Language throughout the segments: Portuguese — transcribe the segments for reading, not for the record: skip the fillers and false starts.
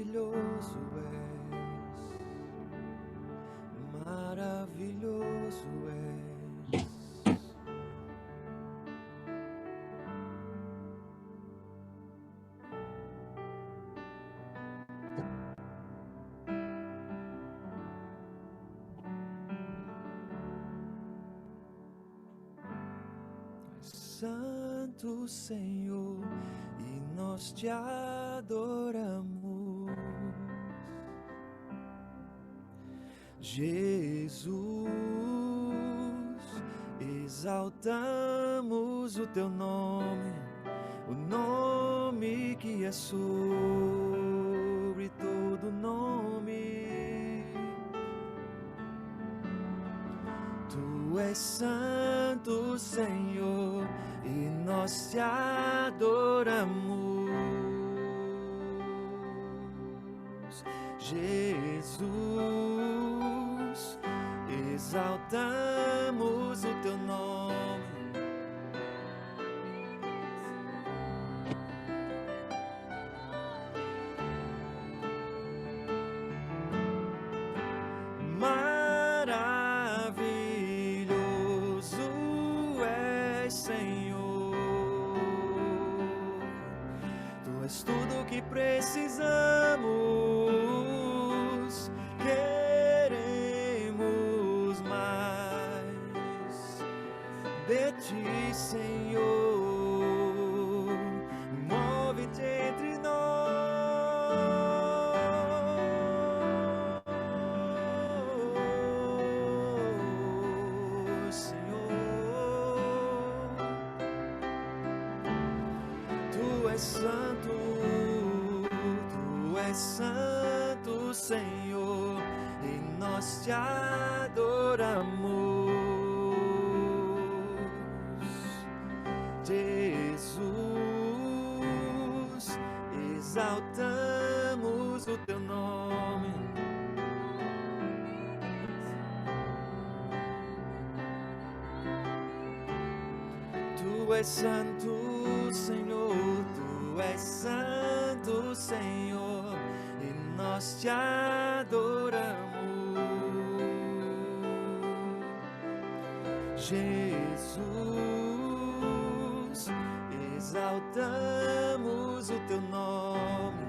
maravilhoso és, maravilhoso és. Santo Senhor, e nós te adoramos. Jesus, exaltamos o teu nome, o nome que é sobre todo nome. Tu és santo, Senhor, e nós te adoramos. Jesus, exaltamos o teu nome. Maravilhoso és, Senhor. Tu és tudo o que precisamos. Queremos mais de ti, Senhor. Move-te entre nós, Senhor. Tu és santo, Senhor, e nós te adoramos. Jesus, exaltamos o teu nome. Tu és santo, Senhor, tu és santo, Senhor, e nós te adoramos. Jesus, exaltamos o teu nome,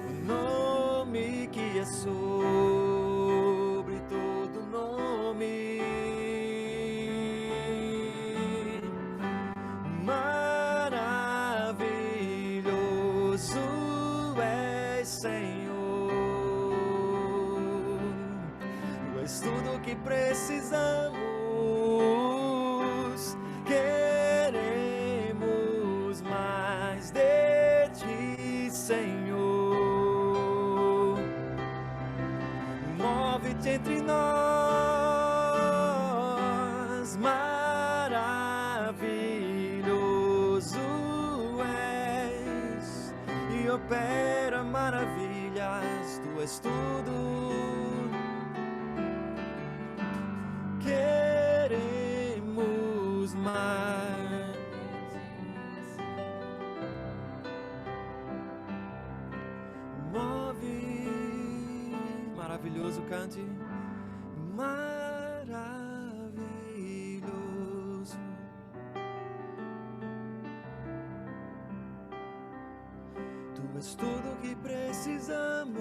o nome que é sobre todo nome. Maravilhoso és, Senhor. Tu és tudo o que precisamos. Queremos mais de ti, Senhor. Move-te entre nós. Maravilhoso és e opera maravilhas. Tu és tudo. Queremos mais. Move, maravilhoso, cante. Maravilhoso. Tu és tudo o que precisamos.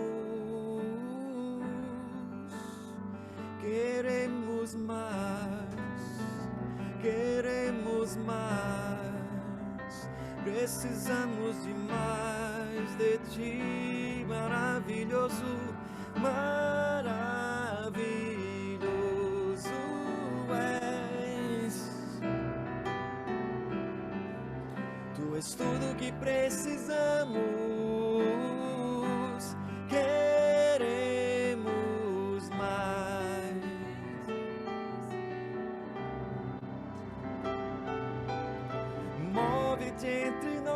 Queremos mais, queremos mais. Precisamos de mais de ti, maravilhoso, maravilhoso és. Tu és tudo o que precisamos. Queremos mais. Move-te entre nós.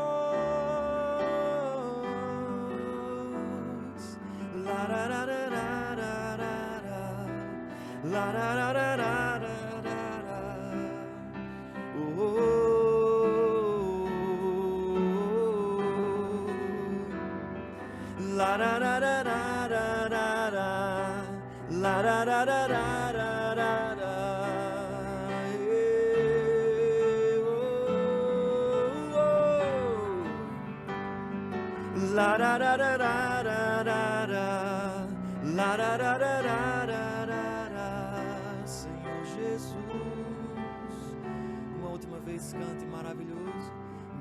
La ra ra ra ra ra ra. La ra ra ra ra ra. Oh, oh, oh. La ra ra ra ra. da da da da da da da. La da da da da da da da. La da da da da da da da. Senhor Jesus, uma última vez cante maravilhoso,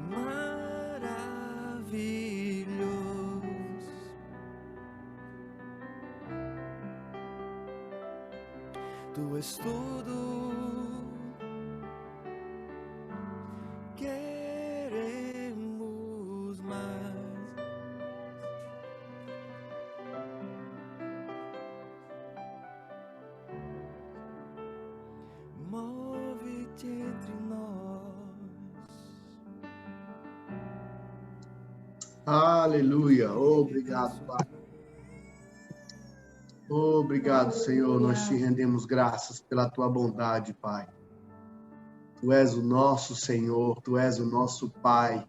maravilhoso. Tu és tudo, queremos mais. Move-te entre nós. Aleluia. Obrigado, Pai. Obrigado, Senhor. Nós te rendemos graças pela tua bondade, Pai. Tu és o nosso Senhor, tu és o nosso Pai,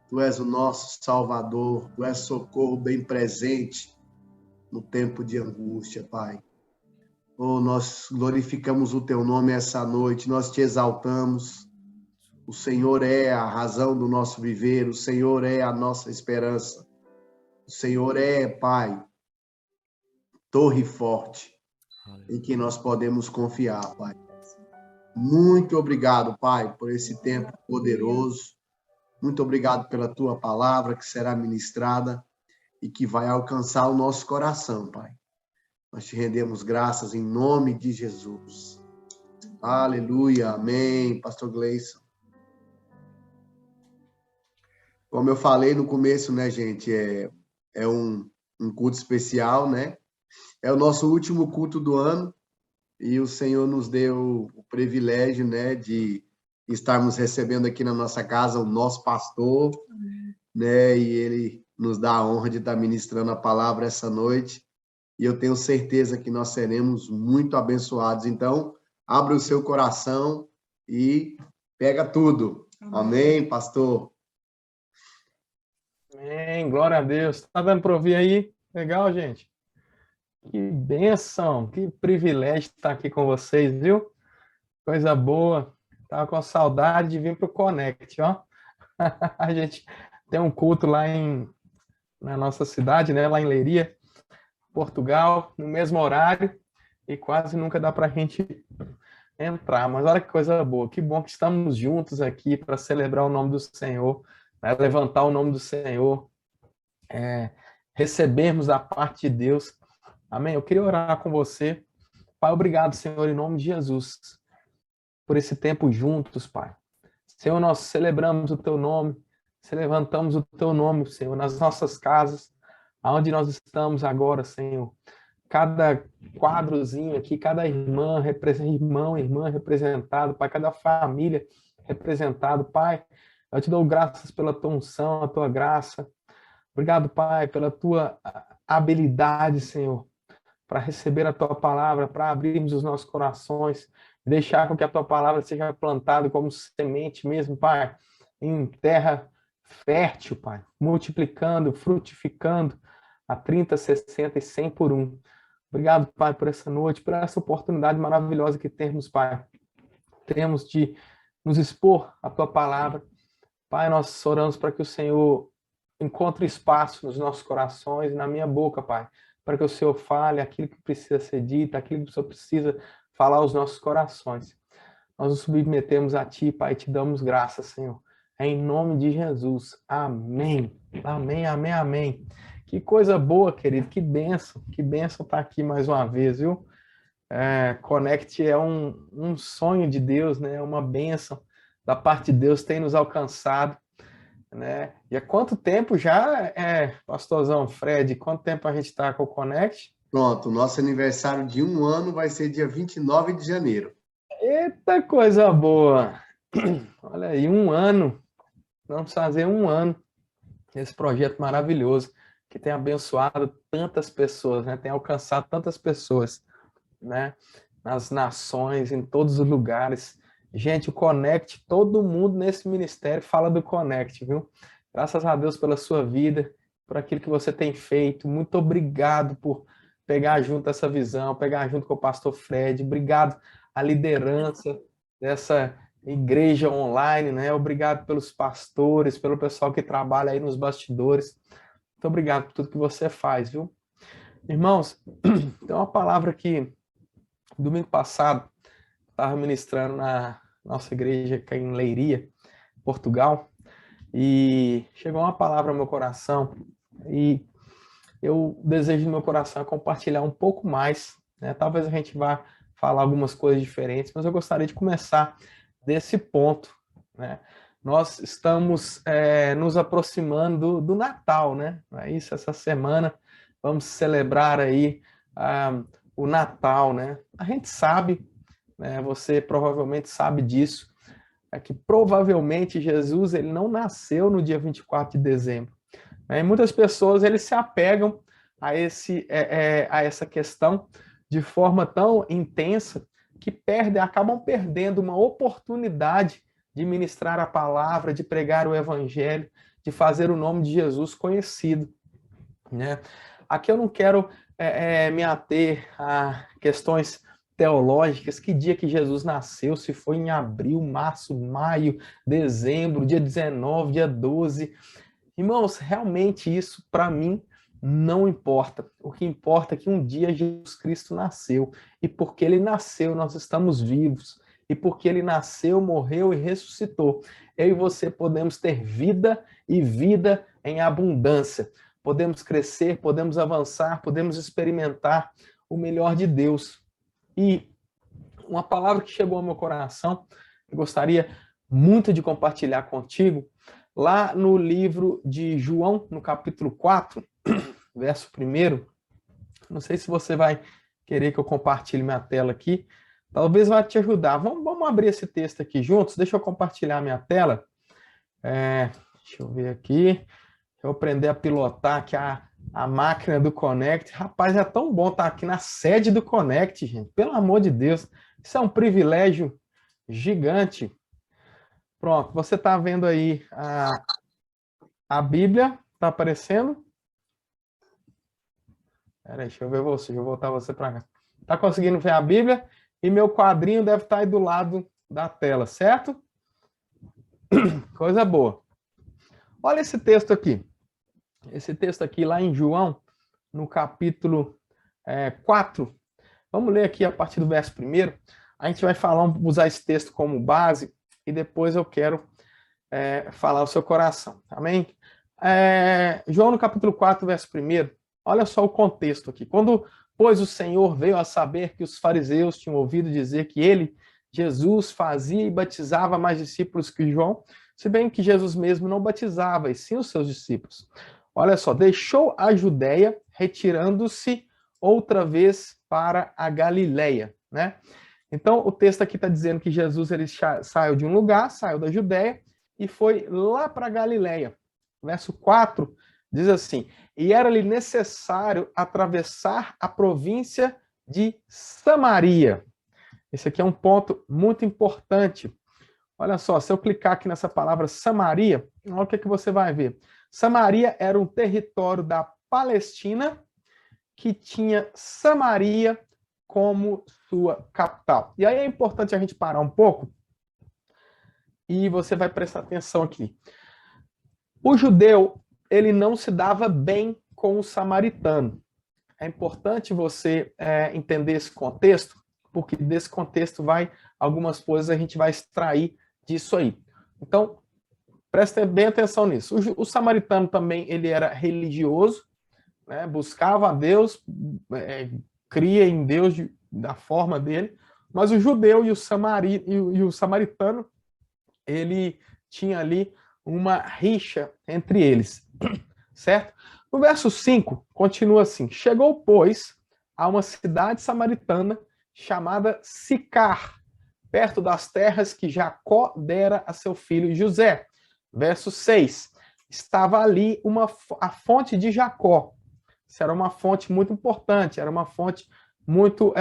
tu és o nosso Salvador, tu és socorro bem presente no tempo de angústia, Pai. Oh, nós glorificamos o teu nome essa noite, nós te exaltamos. O Senhor é a razão do nosso viver, o Senhor é a nossa esperança. O Senhor é, Pai, torre forte em que nós podemos confiar, Pai. Muito obrigado, Pai, por esse tempo poderoso. Muito obrigado pela tua palavra que será ministrada e que vai alcançar o nosso coração, Pai. Nós te rendemos graças em nome de Jesus. Aleluia, amém, Pastor Gleison. Como eu falei no começo, né, gente, é um culto especial, né? É o nosso último culto do ano e o Senhor nos deu o privilégio, né, de estarmos recebendo aqui na nossa casa o nosso pastor, né, e ele nos dá a honra de estar ministrando a palavra essa noite. E eu tenho certeza que nós seremos muito abençoados. Então, abra o seu coração e pega tudo. Amém, pastor? Amém, glória a Deus. Tá dando para ouvir aí? Legal, gente? Que bênção, que privilégio estar aqui com vocês, viu? Coisa boa. Tava com saudade de vir para o Connect, ó. A gente tem um culto lá na nossa cidade, né? Lá em Leiria, Portugal, no mesmo horário, e quase nunca dá para a gente entrar. Mas olha que coisa boa, que bom que estamos juntos aqui para celebrar o nome do Senhor, né? Levantar o nome do Senhor, recebermos da parte de Deus. Amém? Eu queria orar com você. Pai, obrigado, Senhor, em nome de Jesus, por esse tempo juntos, Pai. Senhor, nós celebramos o Teu nome, levantamos o Teu nome, Senhor, nas nossas casas, aonde nós estamos agora, Senhor. Cada quadrozinho aqui, cada irmã representado, Pai, cada família representado, Pai. Eu te dou graças pela Tua unção, a Tua graça. Obrigado, Pai, pela Tua habilidade, Senhor, para receber a Tua palavra, para abrirmos os nossos corações, deixar com que a Tua palavra seja plantada como semente mesmo, Pai, em terra fértil, Pai, multiplicando, frutificando a 30, 60 e 100 por um. Obrigado, Pai, por essa noite, por essa oportunidade maravilhosa que temos, Pai. Temos de nos expor à Tua palavra. Pai, nós oramos para que o Senhor encontre espaço nos nossos corações e na minha boca, Pai, para que o Senhor fale aquilo que precisa ser dito, aquilo que o Senhor precisa falar aos nossos corações. Nós nos submetemos a Ti, Pai, e te damos graças, Senhor. Em nome de Jesus. Amém. Amém, amém, amém. Que coisa boa, querido. Que bênção estar aqui mais uma vez, viu? Connect é um sonho de Deus, né? É uma bênção da parte de Deus, tem nos alcançado, né? E há quanto tempo já, pastorzão Fred, quanto tempo a gente está com o Connect? Pronto, o nosso aniversário de 1 ano vai ser dia 29 de janeiro. Eita, coisa boa! Olha aí, 1 ano. Vamos fazer 1 ano. Esse projeto maravilhoso que tem abençoado tantas pessoas, né? Tem alcançado tantas pessoas, né? Nas nações, em todos os lugares. Gente, o Connect, todo mundo nesse ministério fala do Connect, viu? Graças a Deus pela sua vida, por aquilo que você tem feito. Muito obrigado por pegar junto essa visão, pegar junto com o pastor Fred. Obrigado à liderança dessa igreja online, né? Obrigado pelos pastores, pelo pessoal que trabalha aí nos bastidores. Muito obrigado por tudo que você faz, viu? Irmãos, tem uma palavra que domingo passado estava ministrando na nossa igreja aqui em Leiria, Portugal, e chegou uma palavra ao meu coração e eu desejo no meu coração compartilhar um pouco mais, né? Talvez a gente vá falar algumas coisas diferentes, mas eu gostaria de começar desse ponto, né? Nós estamos nos aproximando do Natal, né? É isso, essa semana vamos celebrar aí o Natal, né? A gente sabe, né? Você provavelmente sabe disso, é que provavelmente Jesus ele não nasceu no dia 24 de dezembro. E muitas pessoas eles se apegam a essa questão de forma tão intensa que acabam perdendo uma oportunidade de ministrar a palavra, de pregar o evangelho, de fazer o nome de Jesus conhecido, né? Aqui eu não quero me ater a questões teológicas, que dia que Jesus nasceu, se foi em abril, março, maio, dezembro, dia 19, dia 12. Irmãos, realmente isso para mim não importa. O que importa é que um dia Jesus Cristo nasceu. E porque ele nasceu, nós estamos vivos. E porque ele nasceu, morreu e ressuscitou. Eu e você podemos ter vida e vida em abundância. Podemos crescer, podemos avançar, podemos experimentar o melhor de Deus. E uma palavra que chegou ao meu coração, eu gostaria muito de compartilhar contigo, lá no livro de João, no capítulo 4, verso 1, não sei se você vai querer que eu compartilhe minha tela aqui, talvez vai te ajudar. Vamos abrir esse texto aqui juntos, deixa eu compartilhar minha tela. Deixa eu ver aqui, deixa eu aprender a pilotar aqui a máquina do Connect. Rapaz, é tão bom estar aqui na sede do Connect, gente, pelo amor de Deus, isso é um privilégio gigante. Pronto, você está vendo aí a Bíblia, está aparecendo? Peraí, deixa eu ver você, deixa eu voltar você para cá. Está conseguindo ver a Bíblia? E meu quadrinho deve estar aí do lado da tela, certo? Coisa boa. Olha esse texto aqui. Esse texto aqui lá em João, no capítulo 4. Vamos ler aqui a partir do verso 1. A gente vai usar esse texto como base e depois eu quero falar o seu coração. Amém? João no capítulo 4, verso 1. Olha só o contexto aqui. Quando, pois, o Senhor veio a saber que os fariseus tinham ouvido dizer que ele, Jesus, fazia e batizava mais discípulos que João, se bem que Jesus mesmo não batizava, e sim os seus discípulos. Olha só, deixou a Judéia, retirando-se outra vez para a Galileia, né? Então, o texto aqui está dizendo que Jesus ele saiu de um lugar, saiu da Judéia e foi lá para a Galileia. Verso 4 diz assim: e era-lhe necessário atravessar a província de Samaria. Esse aqui é um ponto muito importante. Olha só, se eu clicar aqui nessa palavra Samaria, olha o que você vai ver. Samaria era um território da Palestina que tinha Samaria como sua capital. E aí é importante a gente parar um pouco e você vai prestar atenção aqui. O judeu, ele não se dava bem com o samaritano. É importante você entender esse contexto, porque desse contexto algumas coisas a gente vai extrair disso aí. Então, presta bem atenção nisso. O samaritano também, ele era religioso, né, buscava a Deus, cria em Deus da forma dele, mas o judeu e o samaritano, ele tinha ali uma rixa entre eles, certo? No verso 5, continua assim: chegou, pois, a uma cidade samaritana chamada Sicar, perto das terras que Jacó dera a seu filho José. Verso 6, estava ali a fonte de Jacó. Isso era uma fonte muito importante, era uma fonte muito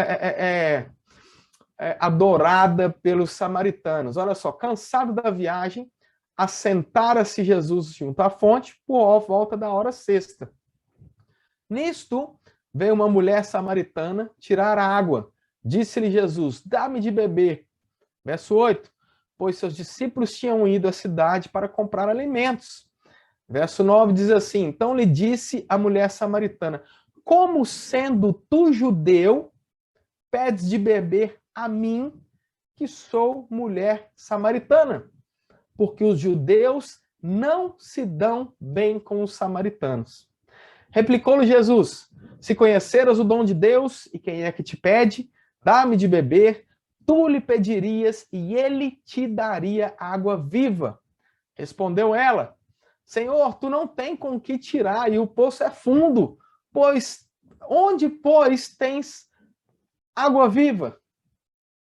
adorada pelos samaritanos. Olha só, cansado da viagem, assentara-se Jesus junto à fonte por volta da hora sexta. Nisto, veio uma mulher samaritana tirar água. Disse-lhe Jesus, dá-me de beber. Verso 8, pois seus discípulos tinham ido à cidade para comprar alimentos. Verso 9 diz assim, então lhe disse a mulher samaritana, como sendo tu judeu, pedes de beber a mim, que sou mulher samaritana? Porque os judeus não se dão bem com os samaritanos. Replicou-lhe Jesus, se conheceras o dom de Deus e quem é que te pede, dá-me de beber, tu lhe pedirias e ele te daria água viva. Respondeu ela, Senhor, tu não tem com que tirar e o poço é fundo, onde, pois, tens água viva?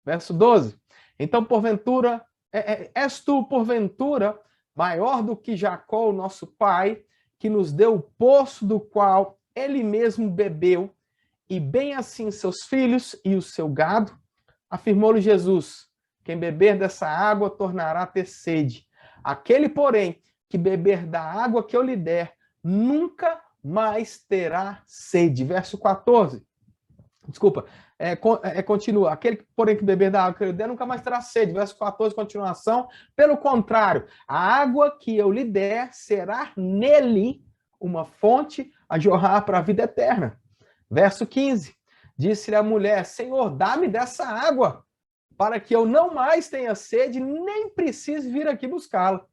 Verso 12. Então, porventura, és tu, porventura, maior do que Jacó, o nosso pai, que nos deu o poço do qual ele mesmo bebeu, e bem assim seus filhos e o seu gado? Afirmou-lhe Jesus, quem beber dessa água tornará a ter sede. Aquele, porém, que beber da água que eu lhe der, nunca mais terá sede. Verso 14. Desculpa, continua. Aquele, porém, que beber da água que eu lhe der, nunca mais terá sede. Verso 14, continuação. Pelo contrário, a água que eu lhe der será nele uma fonte a jorrar para a vida eterna. Verso 15. Disse-lhe a mulher, Senhor, dá-me dessa água, para que eu não mais tenha sede, nem precise vir aqui buscá-la.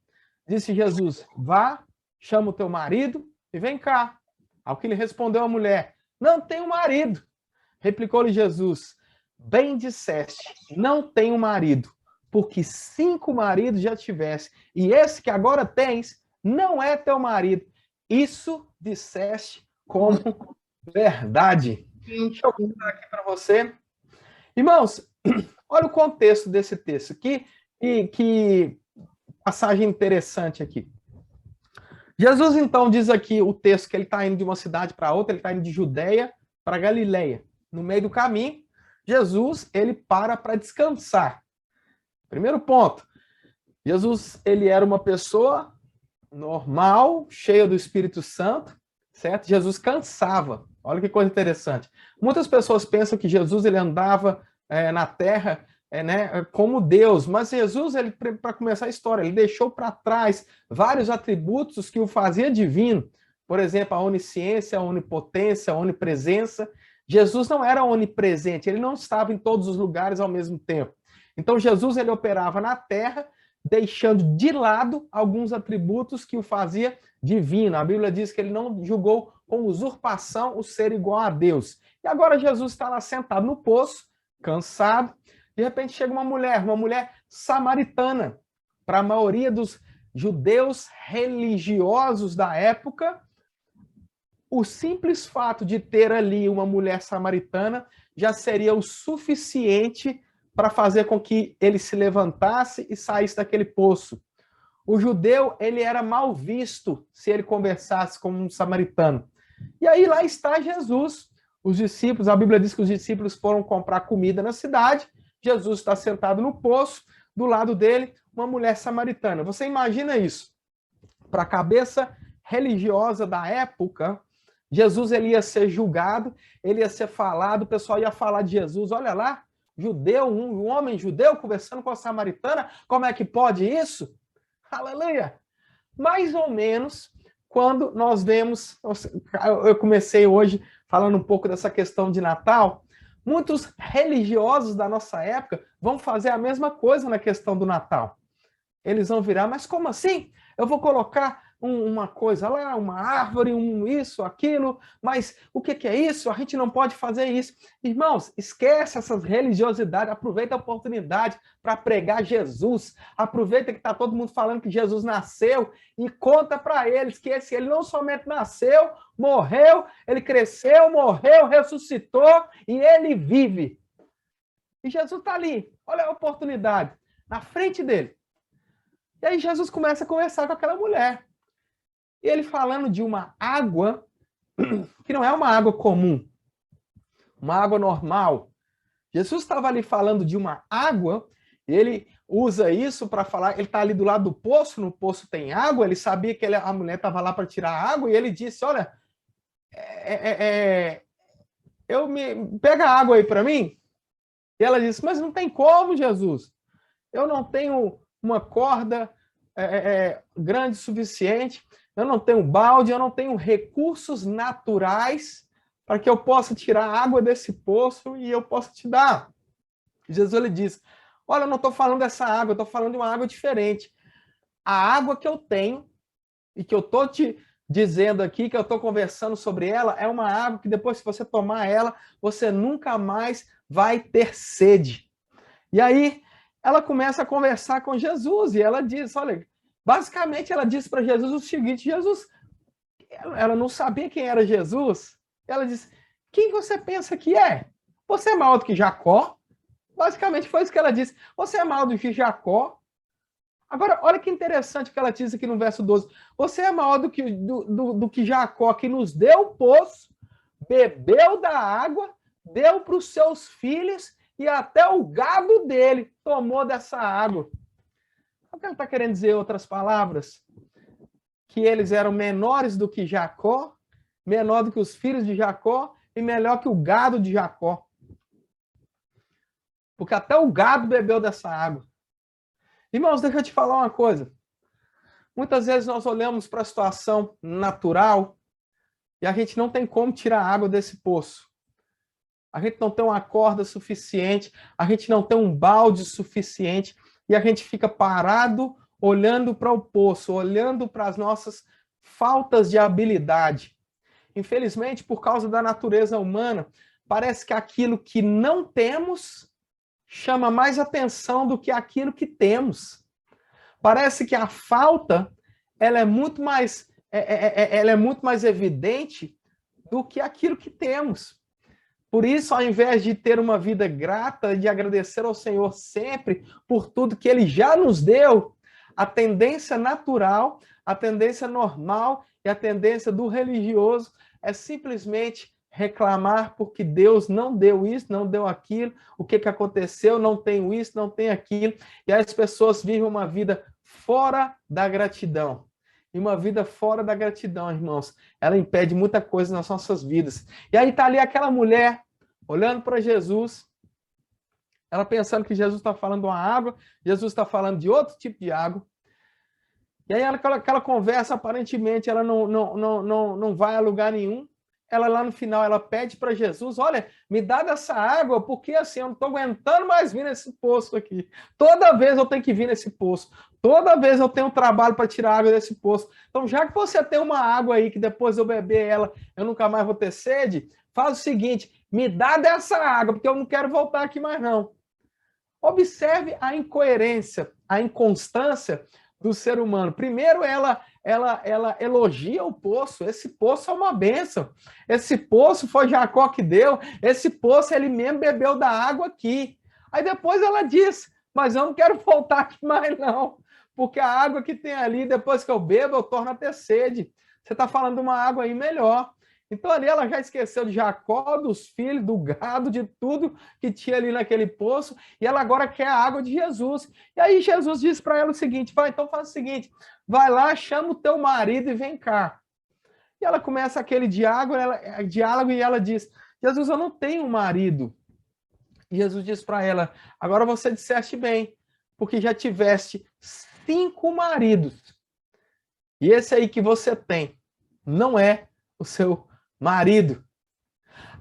Disse Jesus, vá, chama o teu marido e vem cá. Ao que lhe respondeu a mulher, não tenho marido. Replicou-lhe Jesus, bem disseste, não tenho marido, porque 5 maridos já tivesse, e esse que agora tens não é teu marido. Isso disseste como verdade. Deixa eu contar aqui para você. Irmãos, olha o contexto desse texto. Que passagem interessante aqui. Jesus, então, diz aqui o texto que ele está indo de uma cidade para outra, ele está indo de Judeia para Galileia. No meio do caminho, Jesus, ele para descansar. Primeiro ponto, Jesus, ele era uma pessoa normal, cheia do Espírito Santo, certo? Jesus cansava. Olha que coisa interessante. Muitas pessoas pensam que Jesus, ele andava na terra como Deus, mas Jesus, para começar a história, ele deixou para trás vários atributos que o fazia divino. Por exemplo, a onisciência, a onipotência, a onipresença. Jesus não era onipresente, ele não estava em todos os lugares ao mesmo tempo. Então, Jesus, ele operava na terra, deixando de lado alguns atributos que o fazia divino. A Bíblia diz que ele não julgou com usurpação o ser igual a Deus. E agora Jesus está lá sentado no poço, cansado. De repente chega uma mulher samaritana. Para a maioria dos judeus religiosos da época, o simples fato de ter ali uma mulher samaritana já seria o suficiente para fazer com que ele se levantasse e saísse daquele poço. O judeu, ele era mal visto se ele conversasse com um samaritano. E aí lá está Jesus. Os discípulos, a Bíblia diz que os discípulos foram comprar comida na cidade. Jesus está sentado no poço, do lado dele, uma mulher samaritana. Você imagina isso? Para a cabeça religiosa da época, Jesus, ele ia ser julgado, ele ia ser falado, o pessoal ia falar de Jesus, olha lá, judeu, um homem judeu conversando com a samaritana, como é que pode isso? Aleluia! Mais ou menos, quando nós vemos, eu comecei hoje falando um pouco dessa questão de Natal, muitos religiosos da nossa época vão fazer a mesma coisa na questão do Natal. Eles vão virar, mas como assim? Eu vou colocar uma coisa lá, uma árvore, isso, aquilo, mas o que é isso? A gente não pode fazer isso. Irmãos, esquece essas religiosidades, aproveita a oportunidade para pregar Jesus, aproveita que está todo mundo falando que Jesus nasceu e conta para eles que ele não somente nasceu, morreu, ele cresceu, morreu, ressuscitou e ele vive. E Jesus está ali, olha a oportunidade, na frente dele. E aí Jesus começa a conversar com aquela mulher. E ele falando de uma água, que não é uma água comum, uma água normal. Jesus estava ali falando de uma água, e ele usa isso para falar, ele está ali do lado do poço, no poço tem água, ele sabia que a mulher estava lá para tirar água, e ele disse, olha, pega água aí para mim. E ela disse, mas não tem como, Jesus. Eu não tenho uma corda grande o suficiente, eu não tenho balde, eu não tenho recursos naturais para que eu possa tirar água desse poço e eu possa te dar. Jesus lhe diz, olha, eu não estou falando dessa água, eu estou falando de uma água diferente. A água que eu tenho e que eu estou te dizendo aqui, que eu estou conversando sobre ela, é uma água que depois que você tomar ela, você nunca mais vai ter sede. E aí ela começa a conversar com Jesus e ela diz, olha, basicamente ela diz para Jesus o seguinte, Jesus, ela não sabia quem era Jesus, ela diz, quem você pensa que é? Você é maior do que Jacó? Basicamente foi isso que ela disse, você é maior do que Jacó? Agora, olha que interessante o que ela diz aqui no verso 12. Você é maior do que Jacó, que nos deu o poço, bebeu da água, deu para os seus filhos e até o gado dele tomou dessa água. O que ela está querendo dizer, em outras palavras? Que eles eram menores do que Jacó, menor do que os filhos de Jacó e melhor que o gado de Jacó. Porque até o gado bebeu dessa água. Irmãos, deixa eu te falar uma coisa. Muitas vezes nós olhamos para a situação natural e a gente não tem como tirar água desse poço. A gente não tem uma corda suficiente, a gente não tem um balde suficiente e a gente fica parado olhando para o poço, olhando para as nossas faltas de habilidade. Infelizmente, por causa da natureza humana, parece que aquilo que não temos chama mais atenção do que aquilo que temos. Parece que a falta ela é muito mais evidente do que aquilo que temos. Por isso, ao invés de ter uma vida grata, de agradecer ao Senhor sempre por tudo que Ele já nos deu, a tendência natural, a tendência normal e a tendência do religioso é simplesmente reclamar porque Deus não deu isso, não deu aquilo, o que aconteceu, não tenho isso, não tenho aquilo, e aí as pessoas vivem uma vida fora da gratidão. E uma vida fora da gratidão, irmãos, ela impede muita coisa nas nossas vidas. E aí está ali aquela mulher, olhando para Jesus, ela pensando que Jesus está falando de uma água, Jesus está falando de outro tipo de água. E aí aquela conversa, aparentemente, ela não vai a lugar nenhum. Ela lá no final, ela pede para Jesus, olha, me dá dessa água, porque assim, eu não estou aguentando mais vir nesse poço aqui. Toda vez eu tenho que vir nesse poço. Toda vez eu tenho trabalho para tirar água desse poço. Então, já que você tem uma água aí, que depois eu beber ela, eu nunca mais vou ter sede, faz o seguinte, me dá dessa água, porque eu não quero voltar aqui mais não. Observe a incoerência, a inconstância do ser humano. Primeiro, ela elogia o poço. Esse poço é uma bênção. Esse poço foi Jacó que deu. Esse poço ele mesmo bebeu da água aqui. Aí depois ela diz, mas eu não quero voltar aqui mais não, porque a água que tem ali, depois que eu bebo, eu torno a ter sede. Você está falando de uma água aí melhor. Então ali ela já esqueceu de Jacó, dos filhos, do gado, de tudo que tinha ali naquele poço, e ela agora quer a água de Jesus. E aí Jesus diz para ela o seguinte, vai, então faz o seguinte, vai lá, chama o teu marido e vem cá. E ela começa aquele diálogo e ela diz, Jesus, eu não tenho marido. E Jesus diz para ela, agora você disseste bem, porque já tiveste 5 maridos. E esse aí que você tem não é o seu marido.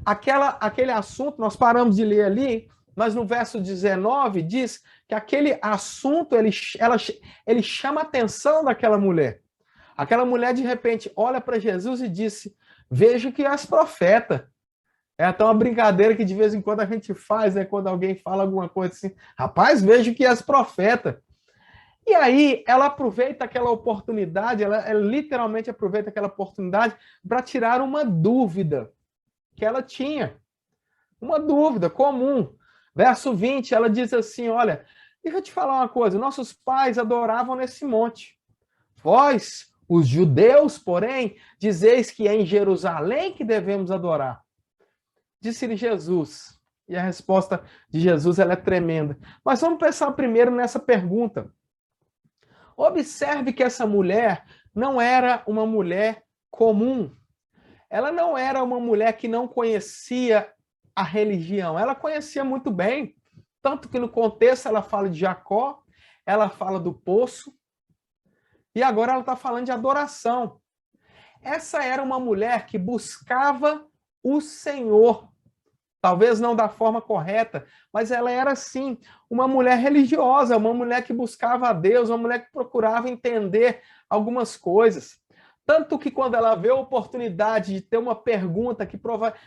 Aquele assunto, nós paramos de ler ali, mas no verso 19 diz que aquele assunto, ele chama a atenção daquela mulher. Aquela mulher, de repente, olha para Jesus e disse, vejo que és profeta. É até uma brincadeira que de vez em quando a gente faz, né? Quando alguém fala alguma coisa assim, rapaz, vejo que és profeta. E aí ela aproveita aquela oportunidade, ela literalmente aproveita aquela oportunidade para tirar uma dúvida que ela tinha. Uma dúvida comum. Verso 20, ela diz assim, olha, deixa eu te falar uma coisa, nossos pais adoravam nesse monte. Vós, os judeus, porém, dizeis que é em Jerusalém que devemos adorar. Disse-lhe Jesus. E a resposta de Jesus ela é tremenda. Mas vamos pensar primeiro nessa pergunta. Observe que essa mulher não era uma mulher comum. Ela não era uma mulher que não conhecia a religião. Ela conhecia muito bem, tanto que no contexto ela fala de Jacó, ela fala do poço, e agora ela está falando de adoração. Essa era uma mulher que buscava o Senhor. Talvez não da forma correta, mas ela era, sim, uma mulher religiosa, uma mulher que buscava a Deus, uma mulher que procurava entender algumas coisas. Tanto que quando ela vê a oportunidade de ter uma pergunta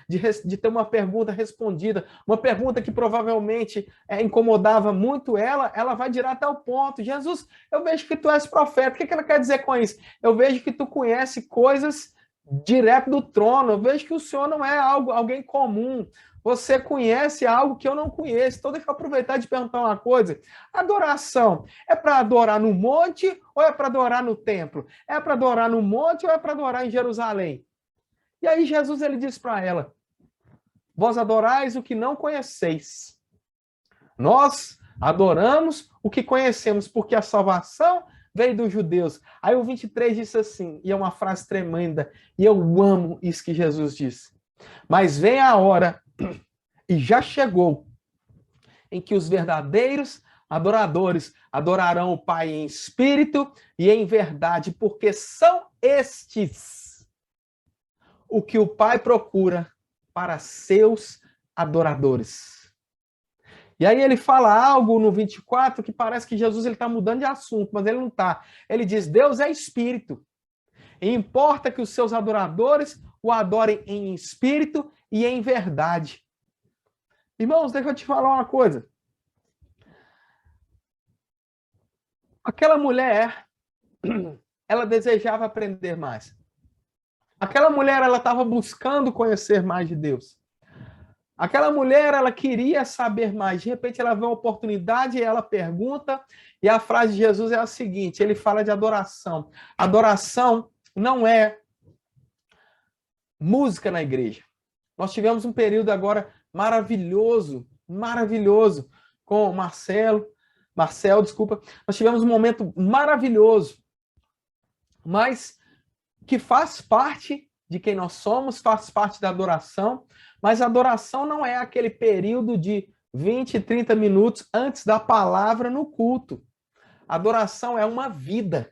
de ter uma pergunta respondida, uma pergunta que provavelmente incomodava muito ela vai direto ao ponto. Jesus, eu vejo que tu és profeta. O que ela quer dizer com isso? Eu vejo que tu conhece coisas direto do trono. Eu vejo que o Senhor não é alguém comum. Você conhece algo que eu não conheço. Então, deixa eu aproveitar de perguntar uma coisa. Adoração é para adorar no monte ou é para adorar no templo? É para adorar no monte ou é para adorar em Jerusalém? E aí Jesus ele diz para ela, vós adorais o que não conheceis. Nós adoramos o que conhecemos, porque a salvação veio dos judeus. Aí o 23 disse assim, e é uma frase tremenda, e eu amo isso que Jesus disse. Mas vem a hora, e já chegou, em que os verdadeiros adoradores adorarão o Pai em espírito e em verdade, porque são estes o que o Pai procura para seus adoradores. E aí ele fala algo no 24 que parece que Jesus está mudando de assunto, mas ele não está. Ele diz, Deus é espírito. E importa que os seus adoradores o adorem em espírito e em verdade. Irmãos, deixa eu te falar uma coisa. Aquela mulher, ela desejava aprender mais. Aquela mulher, ela estava buscando conhecer mais de Deus. Aquela mulher, ela queria saber mais. De repente, ela vê uma oportunidade e ela pergunta. E a frase de Jesus é a seguinte, ele fala de adoração. Adoração não é música na igreja. Nós tivemos um período agora maravilhoso, maravilhoso, com Marcel, desculpa. Nós tivemos um momento maravilhoso, mas que faz parte de quem nós somos, faz parte da adoração, mas a adoração não é aquele período de 20, 30 minutos antes da palavra no culto. A adoração é uma vida.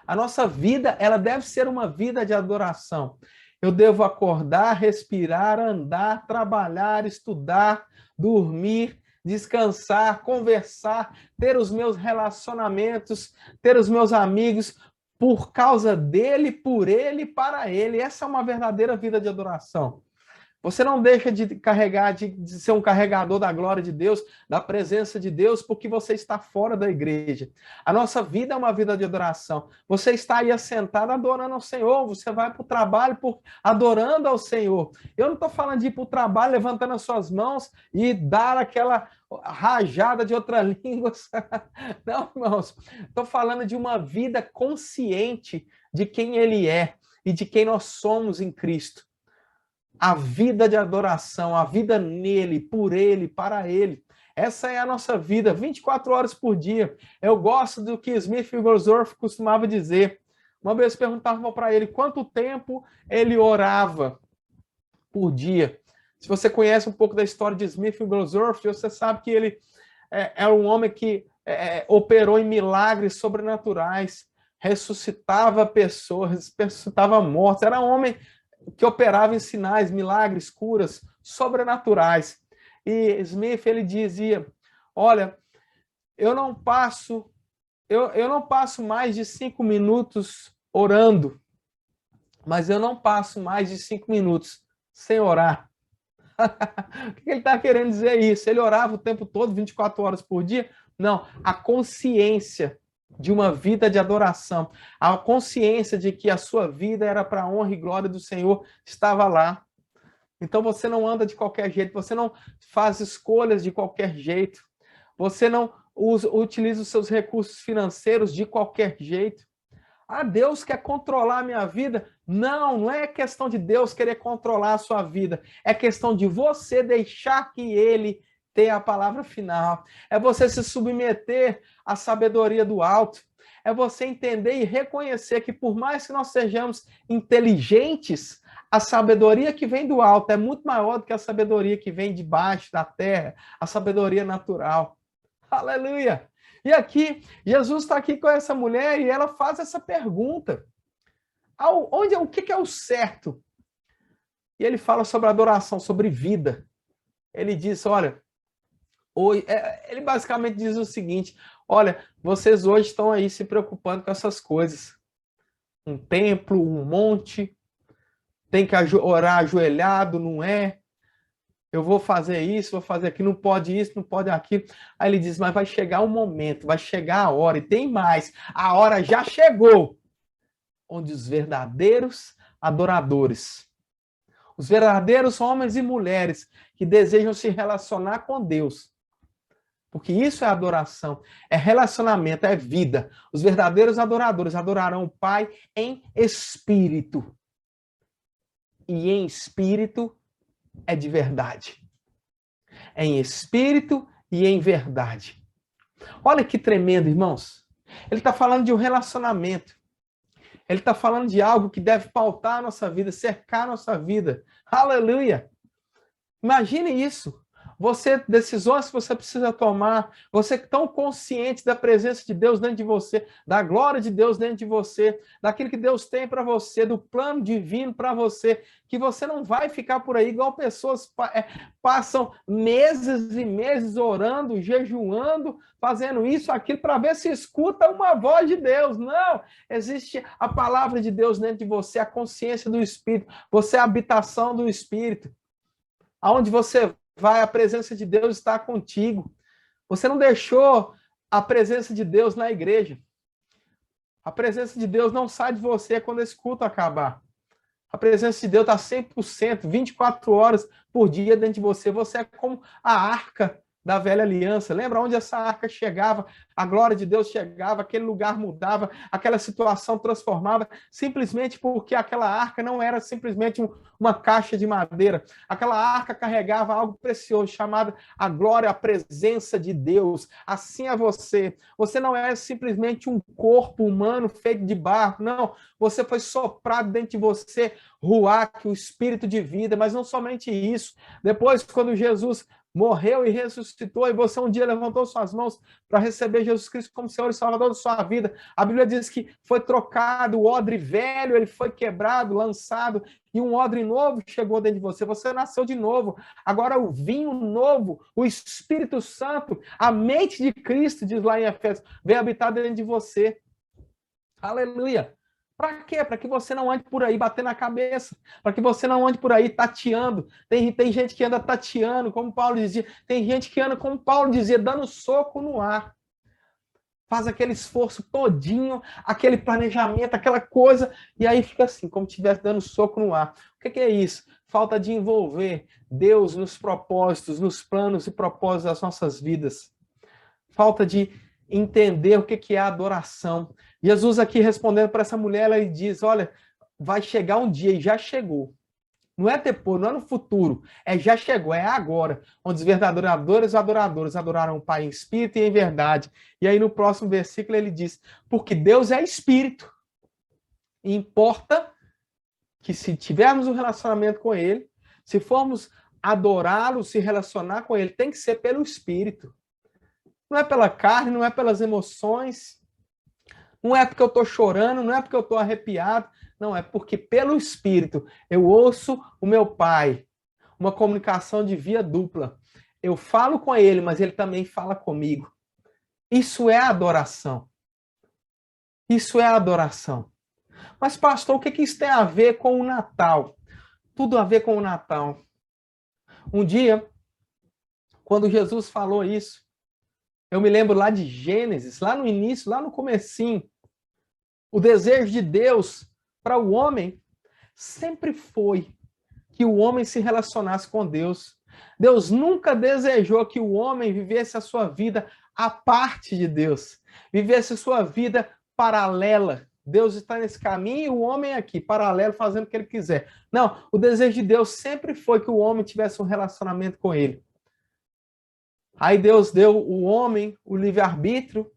A nossa vida, ela deve ser uma vida de adoração. Eu devo acordar, respirar, andar, trabalhar, estudar, dormir, descansar, conversar, ter os meus relacionamentos, ter os meus amigos por causa dele, por ele, para ele. Essa é uma verdadeira vida de adoração. Você não deixa de carregar, de ser um carregador da glória de Deus, da presença de Deus, porque você está fora da igreja. A nossa vida é uma vida de adoração. Você está aí assentado adorando ao Senhor, você vai para o trabalho adorando ao Senhor. Eu não estou falando de ir para o trabalho levantando as suas mãos e dar aquela rajada de outra língua. Não, irmãos. Estou falando de uma vida consciente de quem Ele é e de quem nós somos em Cristo. A vida de adoração, a vida nele, por ele, para ele. Essa é a nossa vida, 24 horas por dia. Eu gosto do que Smith Wigglesworth costumava dizer. Uma vez perguntavam para ele quanto tempo ele orava por dia. Se você conhece um pouco da história de Smith Wigglesworth, você sabe que ele era um homem que operou em milagres sobrenaturais, ressuscitava pessoas, ressuscitava mortos. Era um homem que operava em sinais, milagres, curas sobrenaturais. E Smith, ele dizia, olha, eu não passo mais de 5 minutos orando, mas eu não passo mais de 5 minutos sem orar. O que ele está querendo dizer isso? Ele orava o tempo todo, 24 horas por dia? Não, a consciência de uma vida de adoração, a consciência de que a sua vida era para a honra e glória do Senhor, estava lá. Então você não anda de qualquer jeito, você não faz escolhas de qualquer jeito, você não utiliza os seus recursos financeiros de qualquer jeito. Ah, Deus quer controlar a minha vida? Não, não é questão de Deus querer controlar a sua vida, é questão de você deixar que Ele ter a palavra final. É você se submeter à sabedoria do alto. É você entender e reconhecer que por mais que nós sejamos inteligentes, a sabedoria que vem do alto é muito maior do que a sabedoria que vem de baixo da terra, a sabedoria natural. Aleluia! E aqui, Jesus está aqui com essa mulher e ela faz essa pergunta. O que é o certo? E ele fala sobre adoração, sobre vida. Ele diz, olha, ele basicamente diz o seguinte, olha, vocês hoje estão aí se preocupando com essas coisas. Um templo, um monte, tem que orar ajoelhado, não é? Eu vou fazer isso, vou fazer aquilo, não pode isso, não pode aquilo. Aí ele diz, mas vai chegar um momento, vai chegar a hora, e tem mais, a hora já chegou, onde os verdadeiros adoradores, os verdadeiros homens e mulheres que desejam se relacionar com Deus, porque isso é adoração, é relacionamento, é vida. Os verdadeiros adoradores adorarão o Pai em espírito. E em espírito é de verdade. É em espírito e em verdade. Olha que tremendo, irmãos. Ele está falando de um relacionamento. Ele está falando de algo que deve pautar a nossa vida, cercar a nossa vida. Aleluia! Imagine isso. Decisões que você precisa tomar, você tão consciente da presença de Deus dentro de você, da glória de Deus dentro de você, daquilo que Deus tem para você, do plano divino para você, que você não vai ficar por aí igual pessoas passam meses e meses orando, jejuando, fazendo isso, aquilo, para ver se escuta uma voz de Deus. Não! Existe a palavra de Deus dentro de você, a consciência do Espírito, você é a habitação do Espírito. Aonde você vai, a presença de Deus está contigo. Você não deixou a presença de Deus na igreja. A presença de Deus não sai de você quando esse culto acabar. A presença de Deus está 100%, 24 horas por dia dentro de você. Você é como a arca da velha aliança. Lembra onde essa arca chegava? A glória de Deus chegava, aquele lugar mudava, aquela situação transformava, simplesmente porque aquela arca não era simplesmente uma caixa de madeira. Aquela arca carregava algo precioso, chamado a glória, a presença de Deus. Assim é você. Você não é simplesmente um corpo humano feito de barro, não. Você foi soprado dentro de você, ruach, o espírito de vida, mas não somente isso. Depois, quando Jesus morreu e ressuscitou, e você um dia levantou suas mãos para receber Jesus Cristo como Senhor e Salvador da sua vida. A Bíblia diz que foi trocado o odre velho, ele foi quebrado, lançado, e um odre novo chegou dentro de você. Você nasceu de novo. Agora o vinho novo, o Espírito Santo, a mente de Cristo, diz lá em Efésios, vem habitar dentro de você. Aleluia! Para quê? Para que você não ande por aí batendo na cabeça. Para que você não ande por aí tateando. Tem gente que anda tateando, como Paulo dizia. Tem gente que anda, como Paulo dizia, dando soco no ar. Faz aquele esforço todinho, aquele planejamento, aquela coisa, e aí fica assim, como se estivesse dando soco no ar. O que é isso? Falta de envolver Deus nos propósitos, nos planos e propósitos das nossas vidas. Falta de entender o que é a adoração. Jesus aqui respondendo para essa mulher, ela diz, olha, vai chegar um dia, e já chegou. Não é depois, não é no futuro, já chegou, é agora, onde os verdadeiros adoradores adorarão o Pai em espírito e em verdade. E aí no próximo versículo ele diz, porque Deus é espírito. E importa que se tivermos um relacionamento com ele, se formos adorá-lo, se relacionar com ele, tem que ser pelo espírito. Não é pela carne, não é pelas emoções, não é porque eu estou chorando, não é porque eu estou arrepiado, não, é porque pelo Espírito eu ouço o meu Pai, uma comunicação de via dupla. Eu falo com ele, mas ele também fala comigo. Isso é adoração. Isso é adoração. Mas, pastor, o que isso tem a ver com o Natal? Tudo a ver com o Natal. Um dia, quando Jesus falou isso, eu me lembro lá de Gênesis, lá no início, lá no comecinho, o desejo de Deus para o homem sempre foi que o homem se relacionasse com Deus. Deus nunca desejou que o homem vivesse a sua vida à parte de Deus, vivesse a sua vida paralela. Deus está nesse caminho e o homem aqui, paralelo, fazendo o que ele quiser. Não, o desejo de Deus sempre foi que o homem tivesse um relacionamento com ele. Aí Deus deu o homem o livre-arbítrio.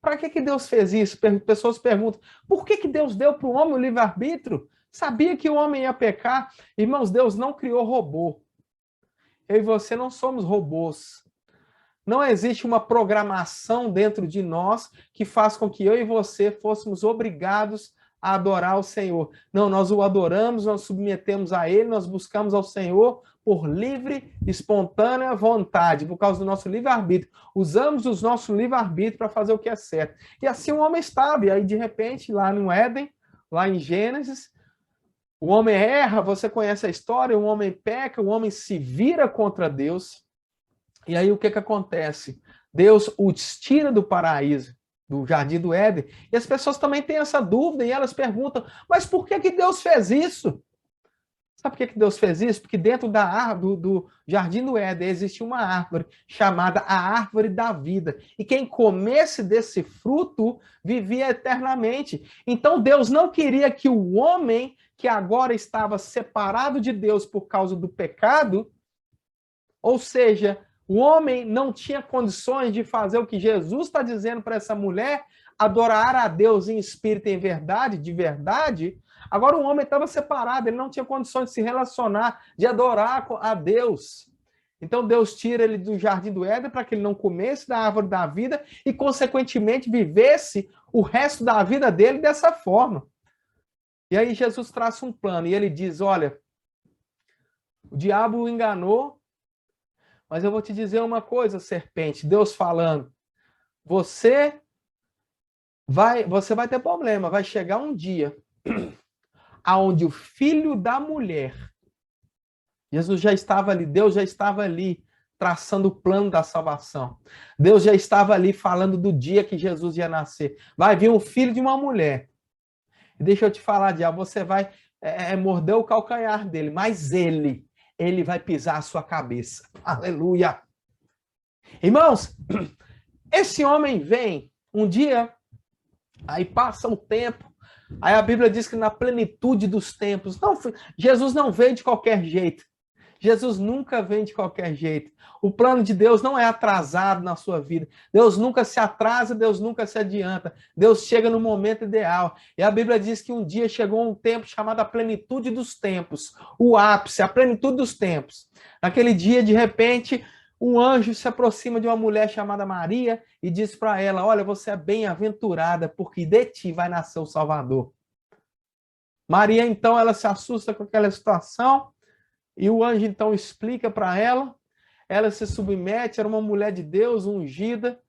Para que Deus fez isso? Pessoas perguntam, por que Deus deu para o homem o livre-arbítrio? Sabia que o homem ia pecar. Irmãos, Deus não criou robô. Eu e você não somos robôs. Não existe uma programação dentro de nós que faz com que eu e você fôssemos obrigados a adorar o Senhor. Não, nós o adoramos, nós submetemos a Ele, nós buscamos ao Senhor por livre, espontânea vontade, por causa do nosso livre-arbítrio. Usamos o nosso livre-arbítrio para fazer o que é certo. E assim o homem estava. E aí, de repente, lá no Éden, lá em Gênesis, o homem erra, você conhece a história, o homem peca, o homem se vira contra Deus. E aí o que acontece? Deus os tira do paraíso, do jardim do Éden, e as pessoas também têm essa dúvida, e elas perguntam, mas por que Deus fez isso? Sabe por que Deus fez isso? Porque dentro do jardim do Éden existia uma árvore chamada a árvore da vida, e quem comesse desse fruto vivia eternamente. Então Deus não queria que o homem, que agora estava separado de Deus por causa do pecado, ou seja, o homem não tinha condições de fazer o que Jesus está dizendo para essa mulher, adorar a Deus em espírito e em verdade, de verdade. Agora o homem estava separado, ele não tinha condições de se relacionar, de adorar a Deus. Então Deus tira ele do jardim do Éden para que ele não comesse da árvore da vida e, consequentemente, vivesse o resto da vida dele dessa forma. E aí Jesus traça um plano e ele diz, olha, o diabo o enganou, mas eu vou te dizer uma coisa, serpente, Deus falando, você vai ter problema, vai chegar um dia aonde o filho da mulher, Jesus já estava ali, Deus já estava ali traçando o plano da salvação. Deus já estava ali falando do dia que Jesus ia nascer. Vai vir um filho de uma mulher. E deixa eu te falar, diabo, você vai morder o calcanhar dele, mas ele vai pisar a sua cabeça. Aleluia! Irmãos, esse homem vem um dia, aí passa um tempo, aí a Bíblia diz que na plenitude dos tempos, não, Jesus não veio de qualquer jeito. Jesus nunca vem de qualquer jeito. O plano de Deus não é atrasado na sua vida. Deus nunca se atrasa, Deus nunca se adianta. Deus chega no momento ideal. E a Bíblia diz que um dia chegou um tempo chamado a plenitude dos tempos. O ápice, a plenitude dos tempos. Naquele dia, de repente, um anjo se aproxima de uma mulher chamada Maria e diz para ela, olha, você é bem-aventurada, porque de ti vai nascer o Salvador. Maria, então, ela se assusta com aquela situação, e o anjo, então, explica para ela, ela se submete, era uma mulher de Deus, ungida,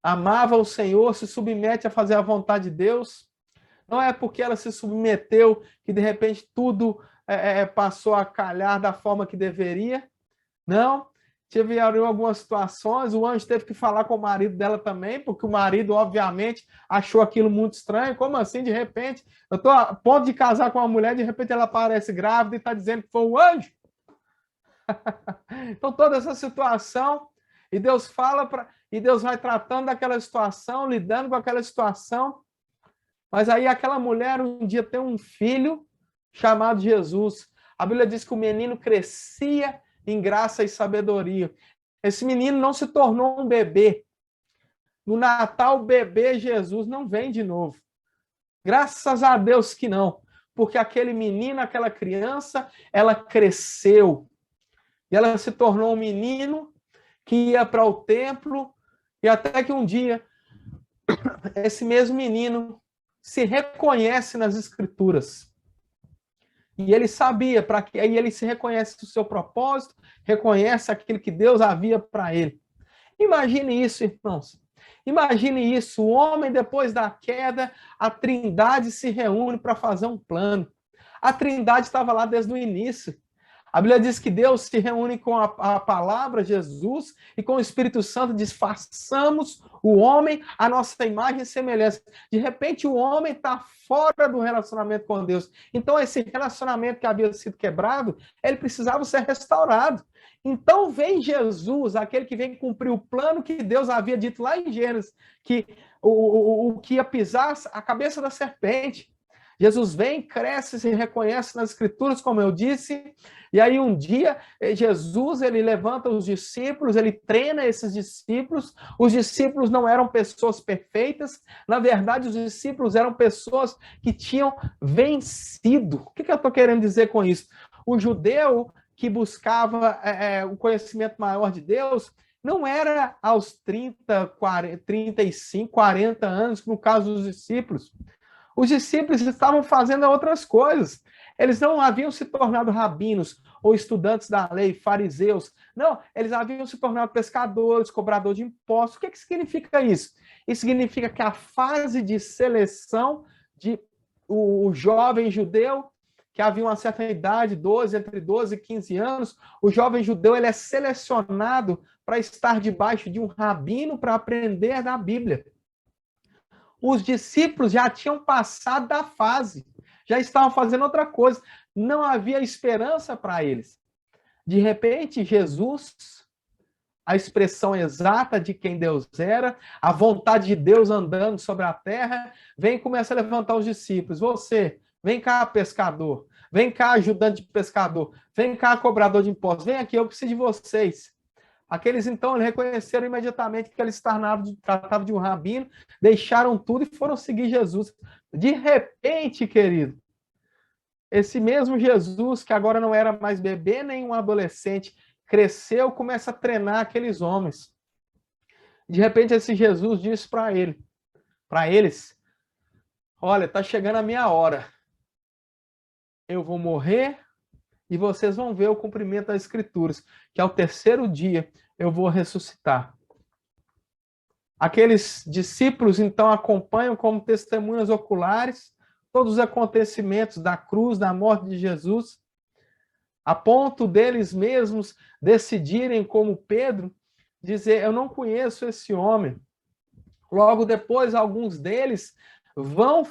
amava o Senhor, se submete a fazer a vontade de Deus. Não é porque ela se submeteu que, de repente, tudo passou a calhar da forma que deveria. Não. Tiveram algumas situações, o anjo teve que falar com o marido dela também, porque o marido, obviamente, achou aquilo muito estranho. Como assim, de repente? Eu estou a ponto de casar com uma mulher, de repente ela aparece grávida e está dizendo que foi o anjo. Então, toda essa situação, e Deus fala, e Deus vai tratando daquela situação, lidando com aquela situação. Mas aí aquela mulher um dia tem um filho chamado Jesus. A Bíblia diz que o menino crescia em graça e sabedoria. Esse menino não se tornou um bebê. No Natal, o bebê Jesus não vem de novo. Graças a Deus que não. Porque aquele menino, aquela criança, ela cresceu. E ela se tornou um menino que ia para o templo, e até que um dia, esse mesmo menino se reconhece nas Escrituras. E ele sabia, aí ele se reconhece o seu propósito, reconhece aquilo que Deus havia para ele. Imagine isso, irmãos. Imagine isso, o homem, depois da queda, a Trindade se reúne para fazer um plano. A Trindade estava lá desde o início. A Bíblia diz que Deus se reúne com a palavra, Jesus, e com o Espírito Santo diz, façamos o homem a nossa imagem e semelhança. De repente, o homem está fora do relacionamento com Deus. Então, esse relacionamento que havia sido quebrado, ele precisava ser restaurado. Então, vem Jesus, aquele que vem cumprir o plano que Deus havia dito lá em Gênesis, que o que ia pisar a cabeça da serpente. Jesus vem, cresce, se reconhece nas Escrituras, como eu disse, e aí um dia Jesus, ele levanta os discípulos, ele treina esses discípulos. Os discípulos não eram pessoas perfeitas, na verdade os discípulos eram pessoas que tinham vencido. O que eu estou querendo dizer com isso? O judeu que buscava o conhecimento maior de Deus, não era aos 30, 40, 35, 40 anos, no caso dos discípulos. Os discípulos estavam fazendo outras coisas. Eles não haviam se tornado rabinos ou estudantes da lei, fariseus. Não, eles haviam se tornado pescadores, cobradores de impostos. O que significa isso? Isso significa que a fase de seleção de o jovem judeu, que havia uma certa idade, entre 12 e 15 anos, o jovem judeu ele é selecionado para estar debaixo de um rabino para aprender da Bíblia. Os discípulos já tinham passado da fase, já estavam fazendo outra coisa, não havia esperança para eles. De repente, Jesus, a expressão exata de quem Deus era, a vontade de Deus andando sobre a terra, vem e começa a levantar os discípulos. Você, vem cá, pescador, vem cá, ajudante de pescador, vem cá, cobrador de impostos, vem aqui, eu preciso de vocês. Aqueles, então, reconheceram imediatamente que eles tratavam de um rabino, deixaram tudo e foram seguir Jesus. De repente, querido, esse mesmo Jesus, que agora não era mais bebê nem um adolescente, cresceu, começa a treinar aqueles homens. De repente, esse Jesus disse para eles, olha, está chegando a minha hora. Eu vou morrer e vocês vão ver o cumprimento das Escrituras, que ao terceiro dia eu vou ressuscitar. Aqueles discípulos, então, acompanham como testemunhas oculares todos os acontecimentos da cruz, da morte de Jesus, a ponto deles mesmos decidirem, como Pedro, dizer, eu não conheço esse homem. Logo depois, alguns deles vão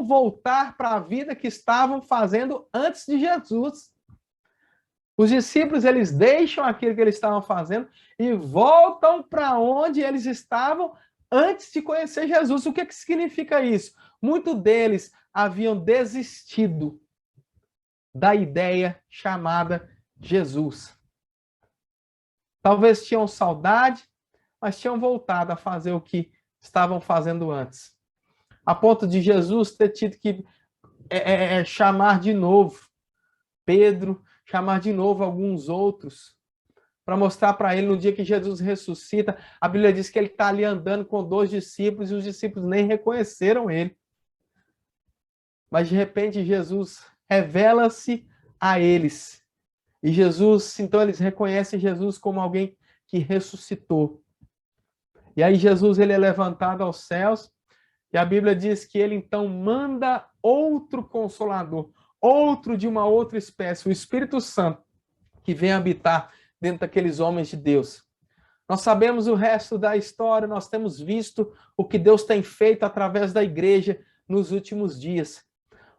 voltar para a vida que estavam fazendo antes de Jesus. Os discípulos, eles deixam aquilo que eles estavam fazendo e voltam para onde eles estavam antes de conhecer Jesus. O que significa isso? Muitos deles haviam desistido da ideia chamada Jesus. Talvez tinham saudade, mas tinham voltado a fazer o que estavam fazendo antes. A ponto de Jesus ter tido que chamar de novo Pedro, chamar de novo alguns outros, para mostrar para ele no dia que Jesus ressuscita. A Bíblia diz que ele está ali andando com 2 discípulos e os discípulos nem reconheceram ele. Mas de repente Jesus revela-se a eles. E Jesus, então eles reconhecem Jesus como alguém que ressuscitou. E aí Jesus ele é levantado aos céus e a Bíblia diz que ele então manda outro consolador, outro de uma outra espécie, o Espírito Santo, que vem habitar dentro daqueles homens de Deus. Nós sabemos o resto da história, nós temos visto o que Deus tem feito através da igreja nos últimos dias.